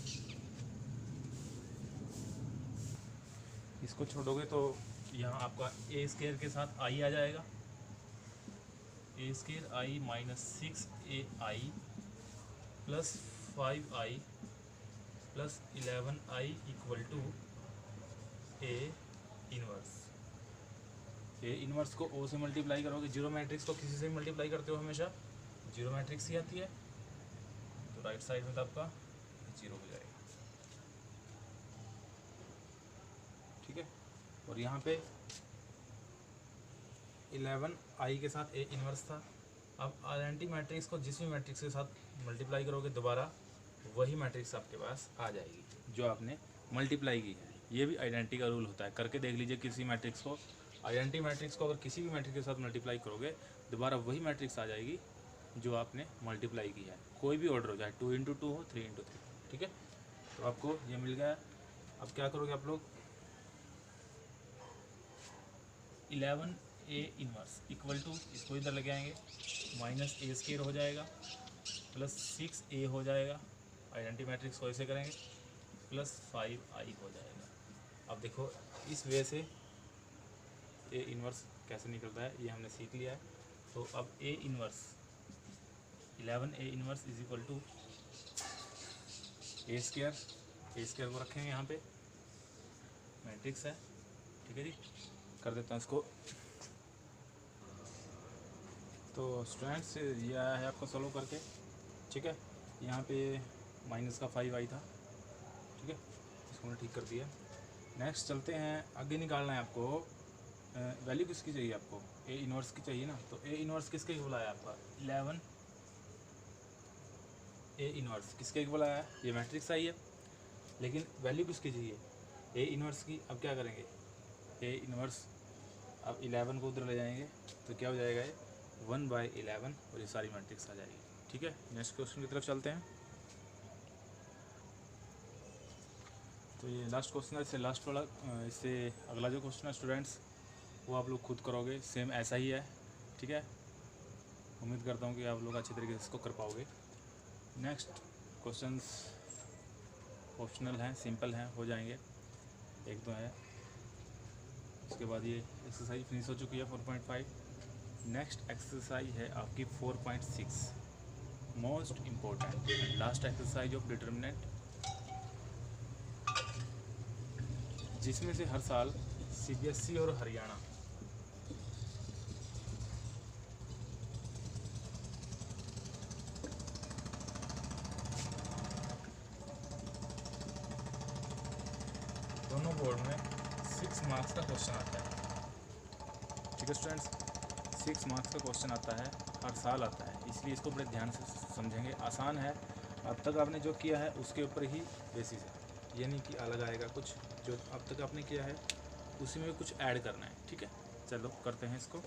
इसको छोड़ोगे तो यहाँ आपका ए स्केयर के साथ आई आ जाएगा, A square I minus 6 A I plus 5 I plus 11 I equal to A inverse. A inverse को ओ से मल्टीप्लाई करोगे, जीरो मैट्रिक्स को किसी से मल्टीप्लाई करते हो हमेशा जीरो मैट्रिक्स ही आती है, तो राइट साइड में तो आपका जीरो हो जाएगा। ठीक है, और यहाँ पे 11 आई के साथ ए इनवर्स था। अब आइडेंटिटी मैट्रिक्स को जिस भी मैट्रिक्स के साथ मल्टीप्लाई करोगे दोबारा वही मैट्रिक्स आपके पास आ जाएगी जो आपने मल्टीप्लाई की है। ये भी आइडेंटिटी का रूल होता है, करके देख लीजिए किसी मैट्रिक्स को, आइडेंटिटी मैट्रिक्स को अगर किसी भी मैट्रिक्स के साथ मल्टीप्लाई करोगे दोबारा वही मैट्रिक्स आ जाएगी जो आपने मल्टीप्लाई की है, कोई भी ऑर्डर हो जाए, 2 इंटू 2 हो, 3 इंटू 3। ठीक है, तो आपको ये मिल गया। अब क्या करोगे आप लोग, 11 ए इनवर्स इक्वल टू, इसको इधर लेके आएंगे, माइनस ए स्केयर हो जाएगा प्लस 6 ए हो जाएगा, आइडेंटिटी मैट्रिक्स को ऐसे करेंगे, प्लस 5 आई हो जाएगा। अब देखो इस वे से ए इनवर्स कैसे निकलता है ये हमने सीख लिया है। तो अब A inverse 11 A inverse is equal to A square को रखेंगे यहाँ पे, मैट्रिक्स है। ठीक है जी, कर देता हूँ इसको। तो स्टूडेंट्स ये आया है आपको सॉल्व करके। ठीक है, यहाँ पे माइनस का 5 आई था। ठीक है, इसको मैंने ठीक कर दिया। नेक्स्ट चलते हैं, आगे निकालना है आपको वैल्यू किसकी चाहिए, आपको ए इनवर्स की चाहिए ना। तो ए इनवर्स किसके इक्वल आया आपका 11 ए इनवर्स किसके इक्वल आया है, ये मैट्रिक्स आई है, लेकिन वैल्यू किसकी चाहिए ए इनवर्स की। अब क्या करेंगे, ए इनवर्स अब 11 को उधर ले जाएंगे तो क्या हो जाएगा, ये 1/11 और ये सारी मैट्रिक्स आ जाएगी। ठीक है, नेक्स्ट क्वेश्चन की तरफ चलते हैं। तो ये लास्ट क्वेश्चन है, इससे लास्ट वाला, इससे अगला जो क्वेश्चन है स्टूडेंट्स वो आप लोग खुद करोगे, सेम ऐसा ही है। ठीक है, उम्मीद करता हूँ कि आप लोग अच्छी तरीके से इसको कर पाओगे। नेक्स्ट क्वेश्चंस ऑप्शनल हैं, सिंपल हैं, हो जाएंगे, एक दो है। उसके बाद ये एक्सरसाइज फिनिश हो चुकी है 4.5। नेक्स्ट एक्सरसाइज है आपकी 4.6, most important last exercise of determinant, जिसमें से हर साल सीबीएसई और हरियाणा दोनों बोर्ड में 6 मार्क्स का क्वेश्चन आता है। ठीक है स्टूडेंट्स, 6 मार्क्स का क्वेश्चन आता है, हर साल आता है, इसलिए इसको बड़े ध्यान से समझेंगे। आसान है, अब तक आपने जो किया है उसके ऊपर ही बेसिस है, ये नहीं कि अलग आएगा कुछ। जो अब तक आपने किया है उसी में कुछ ऐड करना है, ठीक है। चलो करते हैं इसको।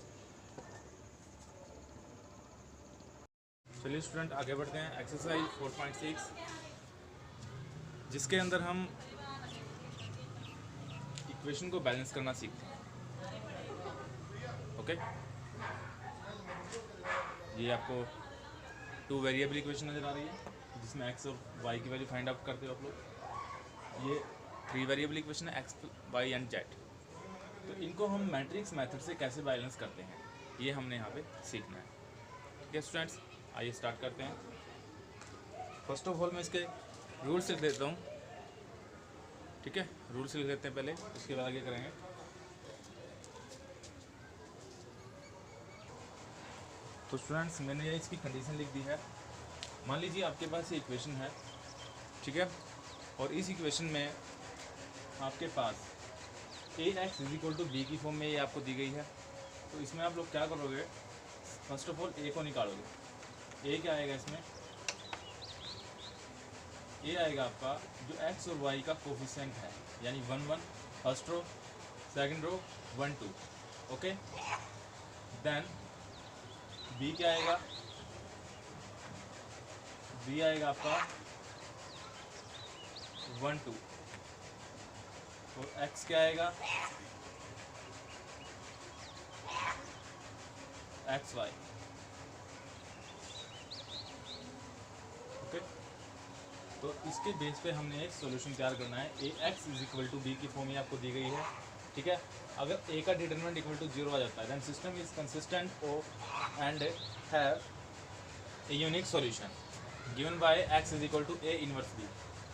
चलिए स्टूडेंट आगे बढ़ते हैं। एक्सरसाइज 4.6 जिसके अंदर हम इक्वेशन को बैलेंस करना सीखते हैं। ओके, ये आपको 2 वेरिएबल इक्वेशन नज़र आ रही है जिसमें एक्स और वाई की वैल्यू फाइंड आउट करते हो आप लोग। ये 3 वेरिएबल इक्वेशन है, एक्स वाई एंड जेड। तो इनको हम मैट्रिक्स मेथड से कैसे बैलेंस करते हैं ये हमने यहाँ पे सीखना है। ठीक है स्टूडेंट्स, आइए स्टार्ट करते हैं। फर्स्ट ऑफ ऑल मैं इसके रूल्स लिख देता हूँ, ठीक है। रूल्स लिख देते हैं पहले, उसके बाद आगे करेंगे। तो स्टूडेंट्स मैंने ये इसकी कंडीशन लिख दी है। मान लीजिए आपके पास ये इक्वेशन है, ठीक है, और इस इक्वेशन में आपके पास ax = b की फॉर्म में ये आपको दी गई है। तो इसमें आप लोग क्या करोगे, फर्स्ट ऑफ ऑल a को निकालोगे। a क्या आएगा इसमें, a आएगा आपका जो x और y का कोफिशिएंट है, यानी 1 1 first row, second row 1 2। Okay, then b क्या आएगा, b आएगा आपका 1 2, और x क्या आएगा एक्स वाई। ओके, तो इसके बेस पे हमने एक सॉल्यूशन तैयार करना है। ax = b की फॉर्म ही आपको दी गई है, ठीक है। अगर a का डिटरमिनेंट = 0 आ जाता है, then system is consistent and have a unique solution given by x = a inverse b।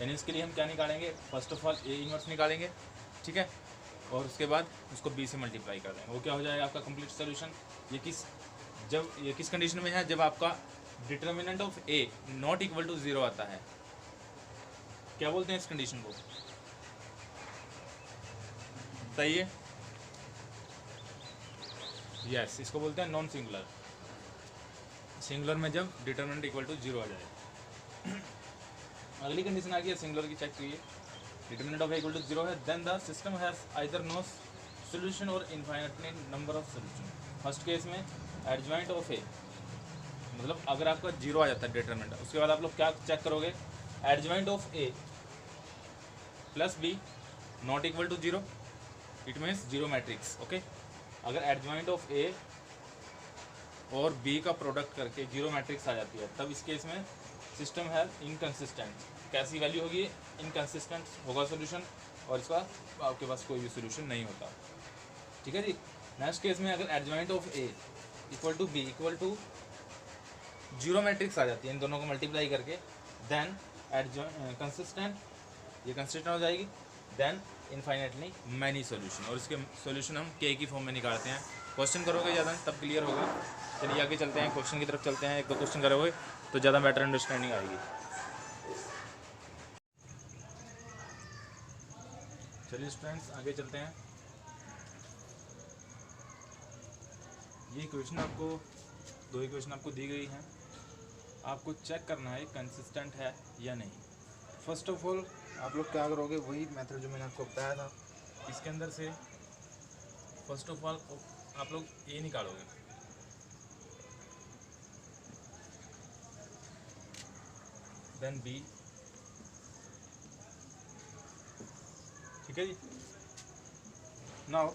यानी इसके लिए हम क्या निकालेंगे, first of all a inverse निकालेंगे, ठीक है, और उसके बाद उसको b से मल्टीप्लाई कर देंगे। वो क्या हो जाएगा आपका कंप्लीट सॉल्यूशन। ये किस कंडीशन में है, जब आपका डिटर्मिनेंट ऑफ a ≠ 0 आता है। क्या बोलते हैं इस कंडीशन को, बताइए। यस, इसको बोलते हैं नॉन सिंगुलर। सिंगुलर में जब डिटर्मिनेंट = 0 आ जाए। अगली कंडीशन आ गई है सिंगुलर की, चेक कीजिए। डिटर्मिनेंट ऑफ a = 0 है, then the system has either no solution और infinite number of solution. First case में एडजॉइंट ऑफ a, मतलब अगर आपका 0 आ जाता है डिटर्मिनेंट, उसके बाद आप लोग क्या चेक करोगे, adjoint of a plus b ≠ 0, it means 0 matrix. Okay, अगर एडजॉइंट ऑफ a और b का प्रोडक्ट करके 0 मैट्रिक्स आ जाती है, तब इस केस में सिस्टम है इनकंसिस्टेंट। कैसी वैल्यू होगी, इनकंसिस्टेंट होगा सॉल्यूशन, और इसका आपके पास कोई भी सॉल्यूशन नहीं होता, ठीक है जी। नेक्स्ट केस में अगर adjoint of a = b = 0 matrix आ जाती है, इन दोनों को मल्टीप्लाई करके, देन कंसिस्टेंट, ये कंसिस्टेंट हो जाएगी, देन इनफाइनाइटली मैनी सॉल्यूशन, और इसके सॉल्यूशन हम k की फॉर्म में निकालते हैं। क्वेश्चन करोगे ज़्यादा तब क्लियर होगा। चलिए आगे चलते हैं, क्वेश्चन की तरफ चलते हैं। 1-2 क्वेश्चन करोगे तो ज़्यादा बेटर अंडरस्टैंडिंग आएगी। चलिए स्टूडेंट्स आगे चलते हैं। ये इक्वेशन आपको 2 इक्वेशन आपको दी गई हैं, आपको चेक करना है कंसिस्टेंट है या नहीं। फर्स्ट ऑफ ऑल आप लोग क्या करोगे, वही मेथड जो मैंने आपको बताया था, इसके अंदर से फर्स्ट ऑफ ऑल आप लोग a निकालोगे, देन b, ठीक है जी। नाउ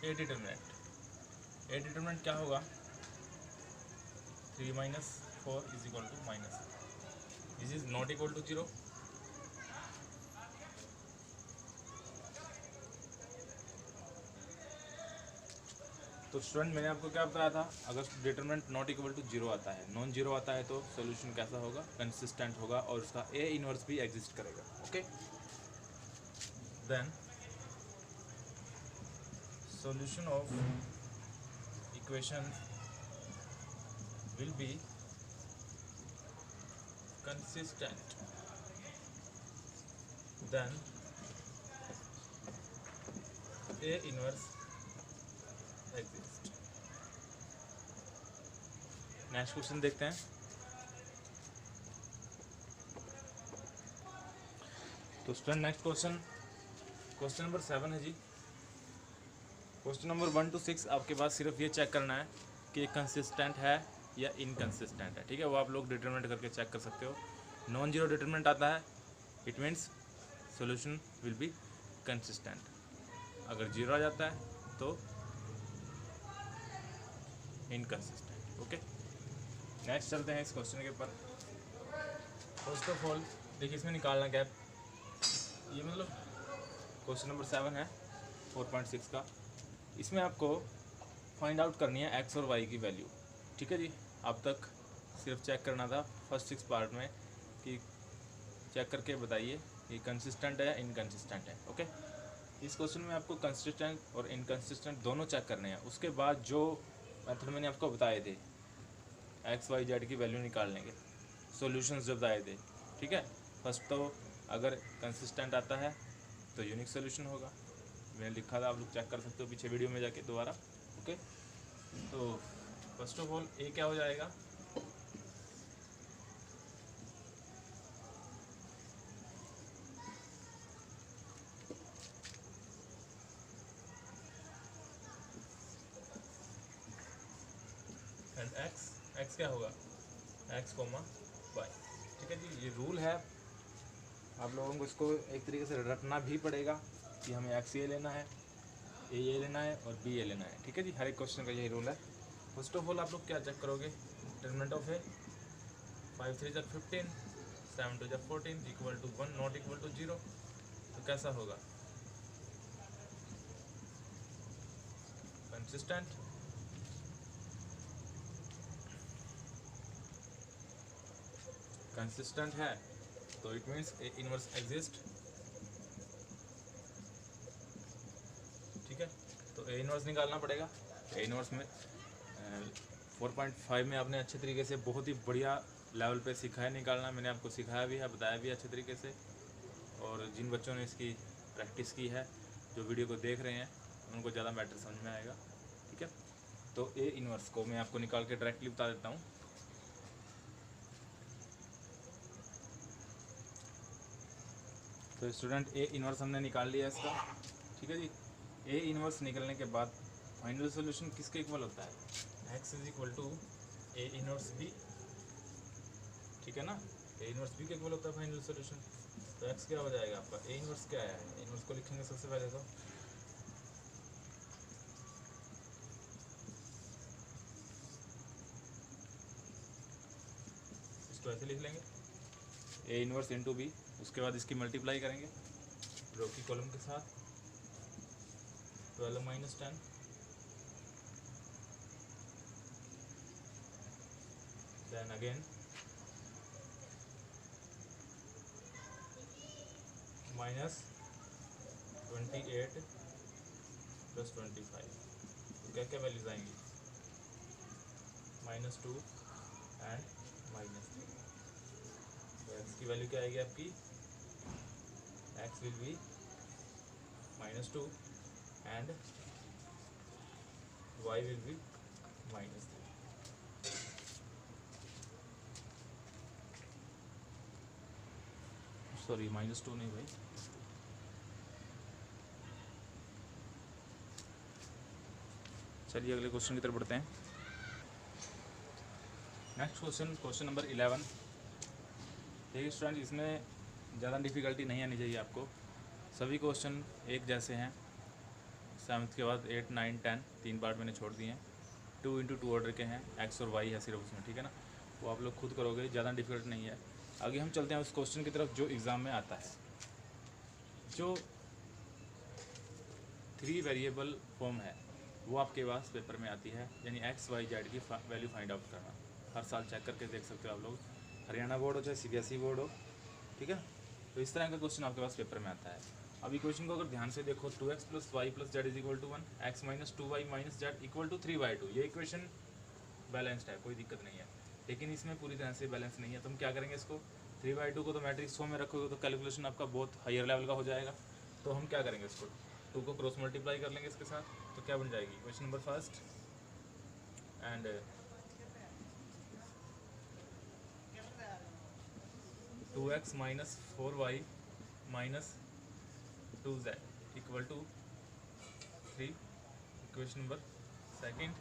a डिटरमिनेंट क्या होगा, 3 - 4 = -, this is not equal to 0। तो स्टूडेंट मैंने आपको क्या बताया था, अगर डिटरमिनेंट नॉट इक्वल टू 0 आता है, नॉन 0 आता है, तो सॉल्यूशन कैसा होगा, कंसिस्टेंट होगा, और उसका a इनवर्स भी एग्जिस्ट करेगा। Okay, then solution of equation will be consistent, then a inverse exists। Next question देखते हैं। तो student next question question number 7 है जी। क्वेश्चन नंबर 1 to 6 आपके पास सिर्फ ये चेक करना है कि कंसिस्टेंट है या इनकंसिस्टेंट है, ठीक है। वो आप लोग डिटरमिनेट करके चेक कर सकते हो। नॉन जीरो डिटरमिनेंट आता है, it means solution will be consistent. अगर जीरो आ जाता है तो इनकंसिस्टेंट। ओके, नेक्स्ट चलते हैं इस क्वेश्चन के ऊपर। फर्स्ट ऑफ ऑल देखिए, इसमें निकालना गैप, ये मतलब क्वेश्चन नंबर 7 है 4.6 का। इसमें आपको फाइंड आउट करनी है एक्स और वाई की वैल्यू, ठीक है जी। अब तक सिर्फ चेक करना था फर्स्ट 6 पार्ट में कि चेक करके बताइए कि कंसिस्टेंट है या इनकंसिस्टेंट है। ओके, इस क्वेश्चन में आपको कंसिस्टेंट और इनकंसिस्टेंट दोनों चेक करने हैं। उसके बाद जो मेथड मैंने आपको बताए थे एक्स वाई जेड की वैल्यू निकालने के सॉल्यूशंस जो बताए थे, ठीक है। फर्स्ट तो अगर कंसिस्टेंट आता है तो यूनिक सोल्यूशन होगा, मैंने लिखा था, आप लोग चेक कर सकते हो पीछे वीडियो में जाके दोबारा। ओके, तो फर्स्ट ऑफ ऑल ए क्या हो जाएगा, एंड एक्स क्या होगा, एक्स कोमा वाई, ठीक है जी। ये रूल है, आप लोगों को इसको एक तरीके से रटना भी पड़ेगा कि हमें एक्स ये लेना है, ए ये लेना है और बी ये लेना है, ठीक है जी। हर एक क्वेश्चन का यही रूल है। फर्स्ट ऑफ ऑल आप लोग क्या चेक करोगे, determinant of A 5 3 15 7 2 14 equal to 1 not equal to 0, तो कैसा होगा, कंसिस्टेंट। कंसिस्टेंट है तो it means A inverse exist, ठीक है। तो ए इनवर्स निकालना पड़ेगा। ए इनवर्स में 4.5 में आपने अच्छे तरीके से बहुत ही बढ़िया लेवल पे सीखा है निकालना, मैंने आपको सिखाया भी है, बताया भी अच्छे तरीके से। और जिन बच्चों ने इसकी प्रैक्टिस की है, जो वीडियो को देख रहे हैं, उनको ज़्यादा मैटर समझ में आएगा, ठीक है। तो ए इनवर्स को मैं आपको निकाल के डायरेक्टली बता देता हूँ। तो स्टूडेंट ए इनवर्स हमने निकाल लिया इसका, ठीक है जी। ए इनवर्स निकलने के बाद फाइनल सॉल्यूशन किसके इक्वल होता है, x is equal to A inverse B, ठीक है ना। ए इनवर्स बी के इक्वल होता है फाइनल सॉल्यूशन। तो एक्स क्या हो जाएगा आपका, ए इनवर्स क्या है, ए इनवर्स को लिखेंगे सबसे पहले तो इसको ऐसे लिख लेंगे ए इनवर्स इंटू बी, उसके बाद इसकी मल्टीप्लाई करेंगे रो की कॉलम के साथ 12 minus 10 then again minus 28 plus 25, तो क्या क्या वैल्यूज आएंगी, -2 एंड -3। तो एक्स की वैल्यू क्या आएगी आपकी, x will be -2 and y will be -3। Sorry -2 नहीं भाई, चलिए अगले क्वेश्चन की तरफ बढ़ते हैं। Next question, question number 11। देखिए स्टूडेंट, इसमें ज़्यादा डिफ़िकल्टी नहीं आनी चाहिए आपको, सभी क्वेश्चन एक जैसे हैं। 7th के बाद 8 9 10 3 पार्ट मैंने छोड़ दिए हैं, 2 into 2 ऑर्डर के हैं, एक्स और वाई है सिर्फ उसमें, ठीक है ना। वो आप लोग खुद करोगे, ज़्यादा डिफिकल्ट नहीं है। आगे हम चलते हैं उस क्वेश्चन की तरफ जो एग्ज़ाम में आता है, जो 3 वेरिएबल फॉर्म है वो आपके पास पेपर में आती है, यानी एक्स वाई जेड की वैल्यू फाइंड आउट करना। हर साल चेक करके देख सकते हो आप लोग, हरियाणा बोर्ड हो चाहे CBSE बोर्ड हो, ठीक है। तो इस तरह का क्वेश्चन आपके पास पेपर में आता है। अभी क्वेश्चन को अगर ध्यान से देखो, 2x + y + z = 1, x - 2y - z = 3/2, ये इक्वेशन बैलेंस्ड है, कोई दिक्कत नहीं है। लेकिन इसमें पूरी तरह से बैलेंस नहीं है, तो हम क्या करेंगे, इसको 3/2 को तो मैट्रिक्स फॉर्म में रखोगे तो कैलकुलेशन आपका बहुत हायर लेवल का हो जाएगा। तो हम क्या करेंगे, इसको 2 को क्रॉस मल्टीप्लाई कर लेंगे इसके साथ, तो क्या बन जाएगी question number first, and 2x - 4y - 2z equal to 3, equation number second,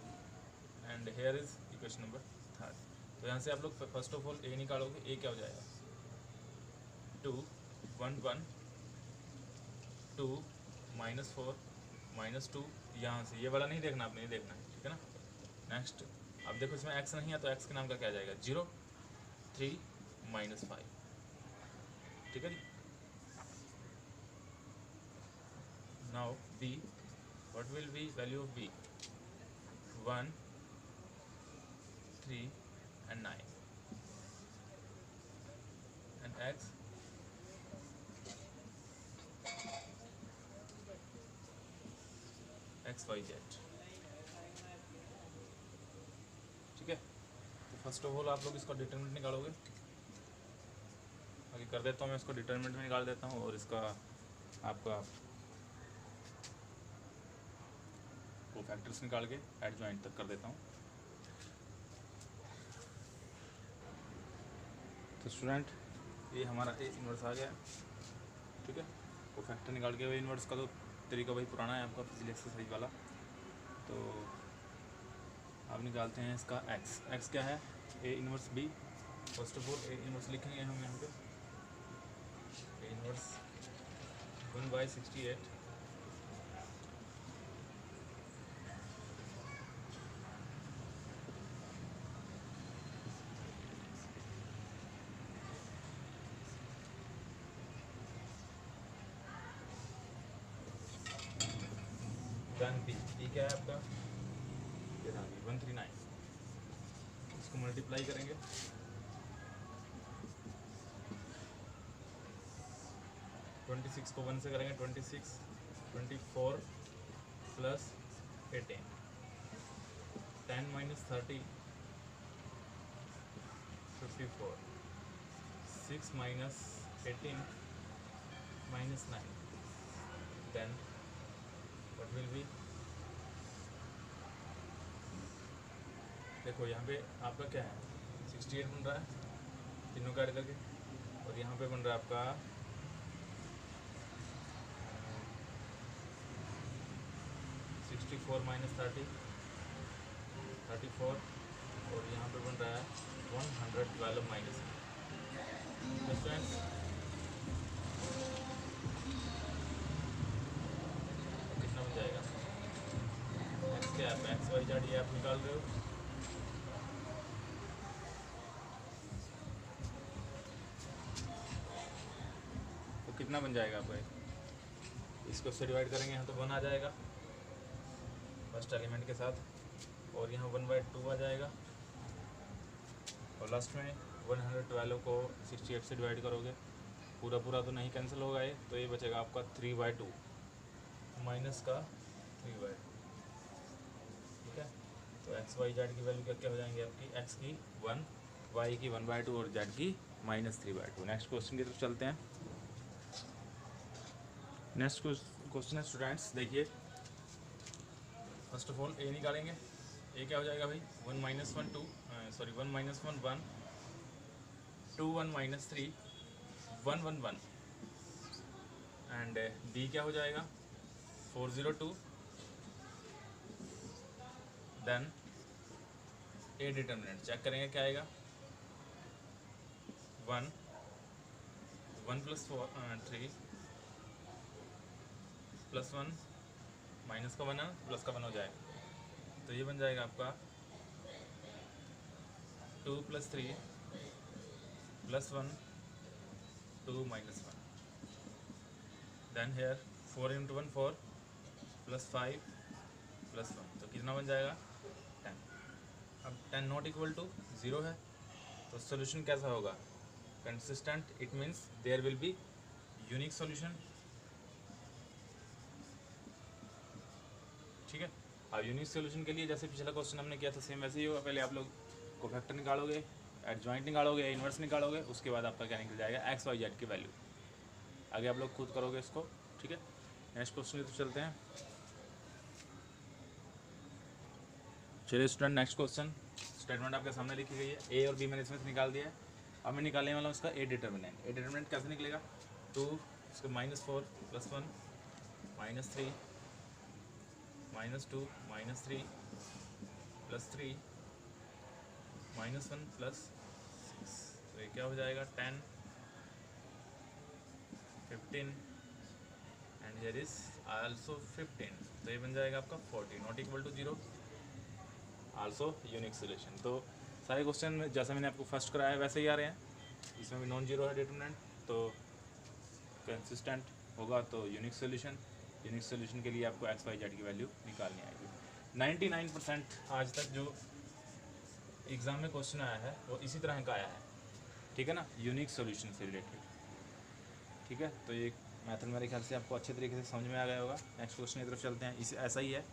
and here is equation number third. तो यहाँ से आप लोग फर्स्ट ऑफ ऑल ए निकालोगे, ए क्या हो जाएगा 2 1 1 2 -4 -2, यहाँ से ये वाला नहीं देखना, आपने ये देखना है, ठीक है ना। नेक्स्ट अब देखो इसमें एक्स नहीं है तो एक्स के नाम का क्या आ जाएगा 0 3 -5, ठीक है जी। Now B, what will be value of B 1 3 and 9, and x x y z, ठीक है। तो फर्स्ट ऑफ ऑल आप लोग इसका डिटरमिनेंट निकालोगे। आगे कर देता हूँ मैं इसको, डिटरमिनेंट में निकाल देता हूँ और इसका आपका कोफैक्टर्स निकाल के एडजॉइंट तक कर देता हूँ। तो स्टूडेंट ये हमारा ए इन्वर्स आ गया, ठीक है। कोफैक्टर निकाल के ए इन्वर्स का तो तरीका वही पुराना है आपका पिछले एक्सरसाइज वाला। तो अब निकालते हैं इसका एक्स। एक्स क्या है A inverse B. First of all A inverse लिखेंगे हम यहाँ पे, A inverse 1/68 then B. B क्या है आपका 139, इसको मल्टीप्लाई करेंगे 26 को 1 से करेंगे 26 24 plus 18 10 - 30 54 6 - 18 - 9, then what will be, देखो यहाँ पे आपका क्या है 68 बन रहा है तीनों का ऐड करके, और यहाँ पे बन रहा है आपका 64 - 30 34, और यहाँ पे बन रहा है 112 माइनस। कितना बन जाएगा एक्स क्या है, एक्स वाई जेड ये आप निकाल रहे हो। तो कितना बन जाएगा आपका, इसको से डिवाइड करेंगे यहाँ तो 1 आ जाएगा फर्स्ट एलिमेंट के साथ, और यहाँ 1/2 आ जाएगा, और लास्ट में 112 को 68 से डिवाइड करोगे, पूरा पूरा तो नहीं कैंसिल होगा ये, तो ये बचेगा आपका 3/2 माइनस का 3/2, ठीक है। तो एक्स वाई जेड की वैल्यू क्या क्या हो जाएंगी आपकी, एक्स की 1, वाई की 1/2 और जेड की -3/2। नेक्स्ट क्वेश्चन की तरफ चलते हैं। नेक्स्ट क्वेश्चन है स्टूडेंट्स, देखिए फर्स्ट ऑफ ऑल ए निकालेंगे। ए क्या हो जाएगा भाई 1 - 1 2 सॉरी 1 - 1 1 2 1 - 3 1 1 1, एंड बी क्या हो जाएगा 402, देन ए डिटर्मिनेंट चेक करेंगे क्या आएगा 1 1 + 3 +1 माइनस का 1 है प्लस का 1 हो जाएगा, तो ये बन जाएगा आपका 2 + 3 +1 2 - 1, देन हेयर 4 × 1 4 +5 +1, तो कितना बन जाएगा 10। अब 10 नॉट इक्वल टू 0 है, तो सोल्यूशन कैसा होगा consistent, it means there will be unique solution, ठीक है। अब यूनिक सोल्यूशन के लिए जैसे पिछला क्वेश्चन हमने किया था सेम वैसे ही होगा, पहले आप लोग कोफैक्टर निकालोगे, एडजॉइंट निकालोगे, इन्वर्स निकालोगे, उसके बाद आपका क्या निकल जाएगा एक्स वाई जेड की वैल्यू। आगे आप लोग खुद करोगे इसको, ठीक है। नेक्स्ट क्वेश्चन की तो चलते हैं। चलिए स्टूडेंट नेक्स्ट क्वेश्चन, स्टेटमेंट आपके सामने लिखी गई है, ए और बी मैंने इसमें से निकाल दिया है। अब मैं निकालने वाला हूँ इसका ए डिटर्मिनेंट। ए डिटर्मिनेंट कैसे निकलेगा 2 इसको -4 +1 -3 -2 -3 +3 -1 +6, तो ये क्या हो जाएगा 10 15 एंड हियर इज आल्सो 15, तो ये बन जाएगा आपका 40 not equal to 0, also unique solution. तो सारे क्वेश्चन में जैसा मैंने आपको फर्स्ट कराया वैसे ही आ रहे हैं, इसमें भी नॉन जीरो है डिटरमिनेंट, तो कंसिस्टेंट होगा तो यूनिक सोल्यूशन। यूनिक सोल्यूशन के लिए आपको एक्स वाई जेड की वैल्यू निकालनी आएगी। 99% आज तक जो एग्ज़ाम में क्वेश्चन आया है वो इसी तरह का आया है, ठीक है ना, यूनिक सोल्यूशन से रिलेटेड, ठीक है। तो ये मेथड मेरे ख्याल से आपको अच्छे तरीके से समझ में आ गया होगा। नेक्स्ट क्वेश्चन की तरफ चलते हैं, इसे ऐसा ही है,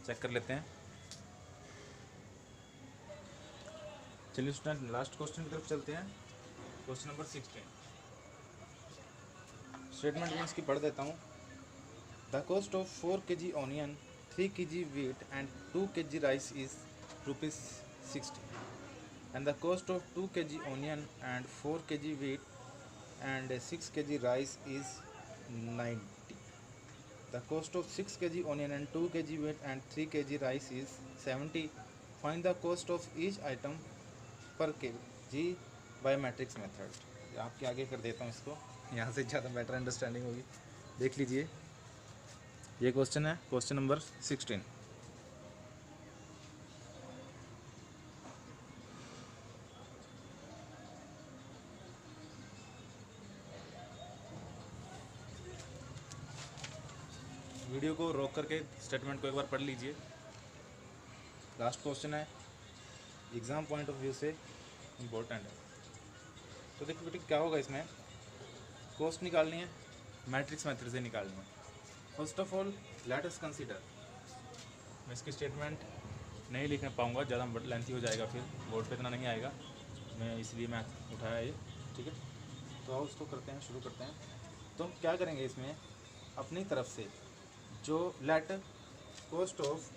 चेक कर लेते हैं। चलिए स्टूडेंट लास्ट क्वेश्चन की तरफ चलते हैं, क्वेश्चन नंबर 16। स्टेटमेंट में इसकी पढ़ देता हूँ। The cost of 4 kg onion, 3 kg wheat and 2 kg rice is ₹60, and the cost of 2 kg onion and 4 kg wheat and 6 kg rice is 90. The cost of 6 kg onion and 2 kg wheat and 3 kg rice is 70. Find the cost of each item per kg by matrix method. आपके आगे कर देता हूँ इसको, यहाँ से ज़्यादा बेटर अंडरस्टैंडिंग होगी। देख लीजिए, ये क्वेश्चन है, क्वेश्चन नंबर 16। वीडियो को रोक करके स्टेटमेंट को एक बार पढ़ लीजिए। लास्ट क्वेश्चन है, एग्ज़ाम पॉइंट ऑफ व्यू से इम्पोर्टेंट है। तो देखो बेटे क्या होगा, इसमें कॉस्ट निकालनी है, मैट्रिक्स मेथड से निकालनी है। First of all let us consider, मैं इसकी स्टेटमेंट नहीं लिख पाऊँगा, ज़्यादा लेंथी हो जाएगा, फिर बोर्ड पे इतना नहीं आएगा, मैं इसलिए मैं उठाया ये, ठीक है। तो आओ उसको करते हैं, शुरू करते हैं। तो हम क्या करेंगे इसमें, अपनी तरफ से जो let cost of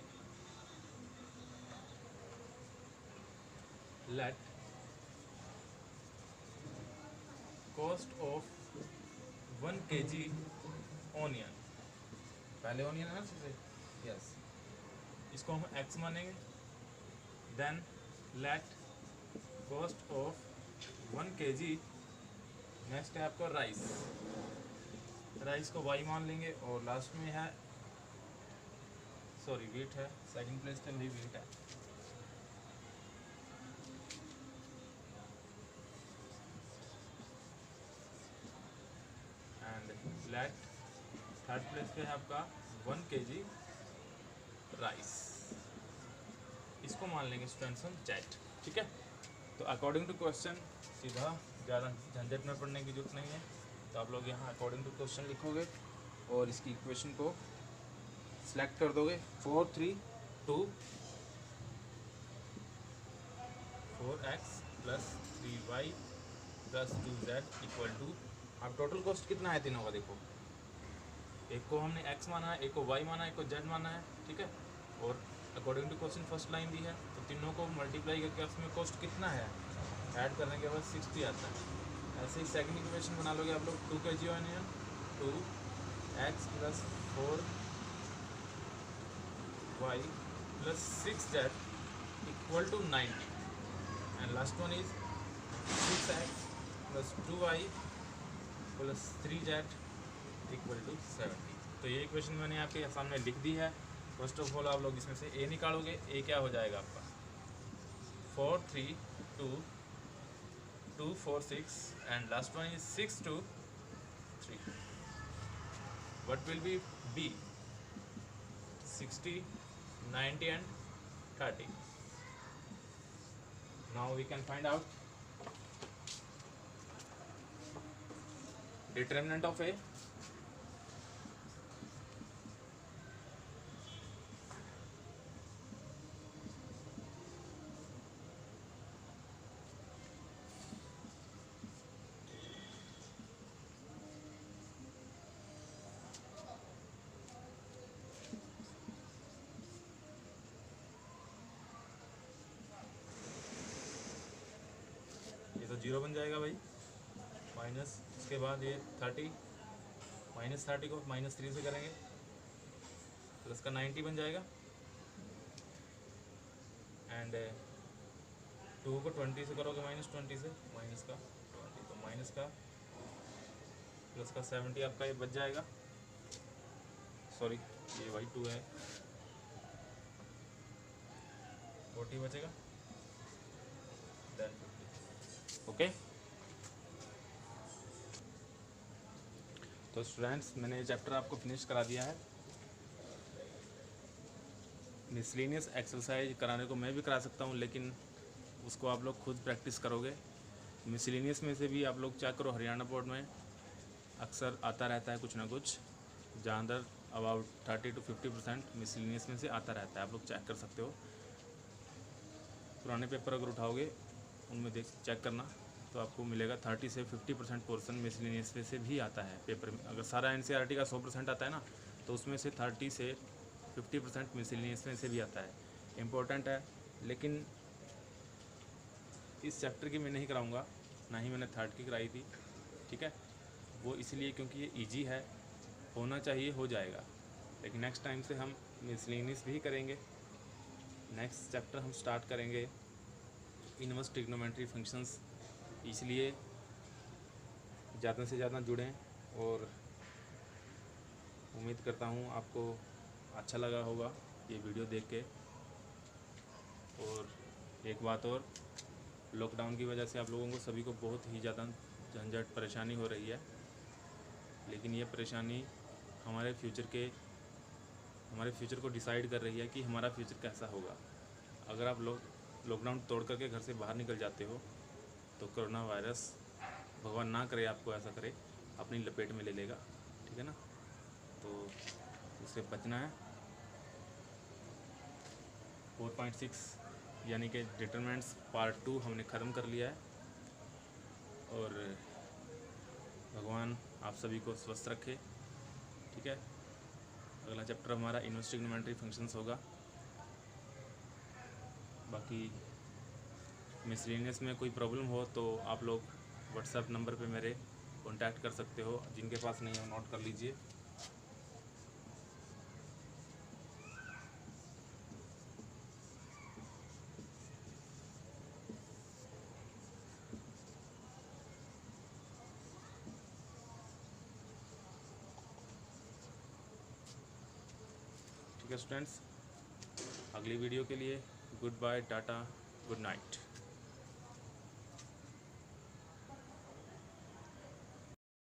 cost of 1 kg onion, पहले ऑनियन है ना सबसे, यस, इसको हम x मानेंगे। Then let cost of 1 kg, next है आपका राइस, राइस को y मान लेंगे, और लास्ट में है सॉरी वीट है, सेकंड प्लेस पे भी वीट है। एंड लेट थर्ड प्लेस पे है आपका 1 kg राइस, इसको मान लेंगे स्टूडेंट्स हम जेड, ठीक है। तो अकॉर्डिंग टू क्वेश्चन, सीधा ज़्यादा झंझट में पढ़ने की जरूरत नहीं है, तो आप लोग यहाँ अकॉर्डिंग टू क्वेश्चन लिखोगे और इसकी इक्वेशन को सिलेक्ट कर दोगे। 4 3 2 4x + 3y + 2z equal to, अब टोटल कॉस्ट कितना है तीनों का, देखो एक को हमने x माना है, एक को y माना है, एक को z माना है, ठीक है। और according to question first line दी है, तो तीनों को मल्टीप्लाई करके उसमें कॉस्ट कितना है, ऐड करने के बाद 60 आता है। ऐसे ही सेकंड इक्वेशन बना लोगे आप लोग, 2 kg onion 2x + 4y + 6z equal to 90, and last one is 6x + 2y + 3z equal to 70। तो ये इक्वेशन मैंने आपके सामने लिख दी है। फर्स्ट ऑफ ऑल आप लोग इसमें से a निकालोगे, a क्या हो जाएगा आपका 4 3 2 2 4 6 and last one is 6 2 3। What will be b 60 90 and 30। Now we can find out determinant of a। तो 0 बन जाएगा भाई, माइनस उसके बाद ये 30, -30 को -3 से करेंगे प्लस का 90 बन जाएगा, एंड 2 को 20 से करोगे -20 से, माइनस का 20 तो माइनस का प्लस का 70 आपका ये बच जाएगा, सॉरी ये वाई 2 है, 40 बचेगा, देन 50। ओके, तो स्टूडेंट्स मैंने ये चैप्टर आपको फिनिश करा दिया है। मिसलेनियस एक्सरसाइज कराने को मैं भी करा सकता हूँ, लेकिन उसको आप लोग खुद प्रैक्टिस करोगे। मिसलेनियस में से भी आप लोग चेक करो, हरियाणा बोर्ड में अक्सर आता रहता है कुछ ना कुछ, जहाँ अंदर अबाउट 30 to 50% मिसलेनियस में से आता रहता है, आप लोग चेक कर सकते हो। पुराने पेपर अगर उठाओगे उनमें देख चेक करना, तो आपको मिलेगा 30 से 50% पोर्सन मिसलेनियस में से भी आता है पेपर में। अगर सारा एनसीईआरटी का 100% आता है ना, तो उसमें से 30 से 50% मिसलेनियस में से भी आता है। इम्पोर्टेंट है, लेकिन इस चैप्टर की मैं नहीं कराऊंगा, ना ही मैंने थर्ड की कराई थी, ठीक है। वो इसलिए क्योंकि ये इजी है, होना चाहिए, हो जाएगा। लेकिन नेक्स्ट टाइम से हम मिसलेनियस भी करेंगे। नेक्स्ट चैप्टर हम स्टार्ट करेंगे इनवर्स ट्रिग्नोमेट्री फंक्शंस, इसलिए ज़्यादा से ज़्यादा जुड़ें, और उम्मीद करता हूँ आपको अच्छा लगा होगा ये वीडियो देख के। और एक बात और, लॉकडाउन की वजह से आप लोगों को सभी को बहुत ही ज़्यादा झंझट परेशानी हो रही है, लेकिन ये परेशानी हमारे फ्यूचर को डिसाइड कर रही है कि हमारा फ्यूचर कैसा होगा। अगर आप लॉकडाउन तोड़ करके घर से बाहर निकल जाते हो, तो कोरोना वायरस, भगवान ना करे आपको ऐसा करे, अपनी लपेट में ले लेगा, ठीक है ना। तो उससे बचना है। 4.6 यानी कि डिटरमिनेंट्स पार्ट 2 हमने ख़त्म कर लिया है, और भगवान आप सभी को स्वस्थ रखे, ठीक है। अगला चैप्टर हमारा इनवर्स ट्रिग्नोमेट्री फंक्शंस होगा। बाकी मिसलेनियस में कोई प्रॉब्लम हो तो आप लोग व्हाट्सएप नंबर पे मेरे कांटेक्ट कर सकते हो, जिनके पास नहीं हो नोट कर लीजिए। ठीक है स्टूडेंट्स, अगली वीडियो के लिए गुड बाय, टाटा, गुड नाइट।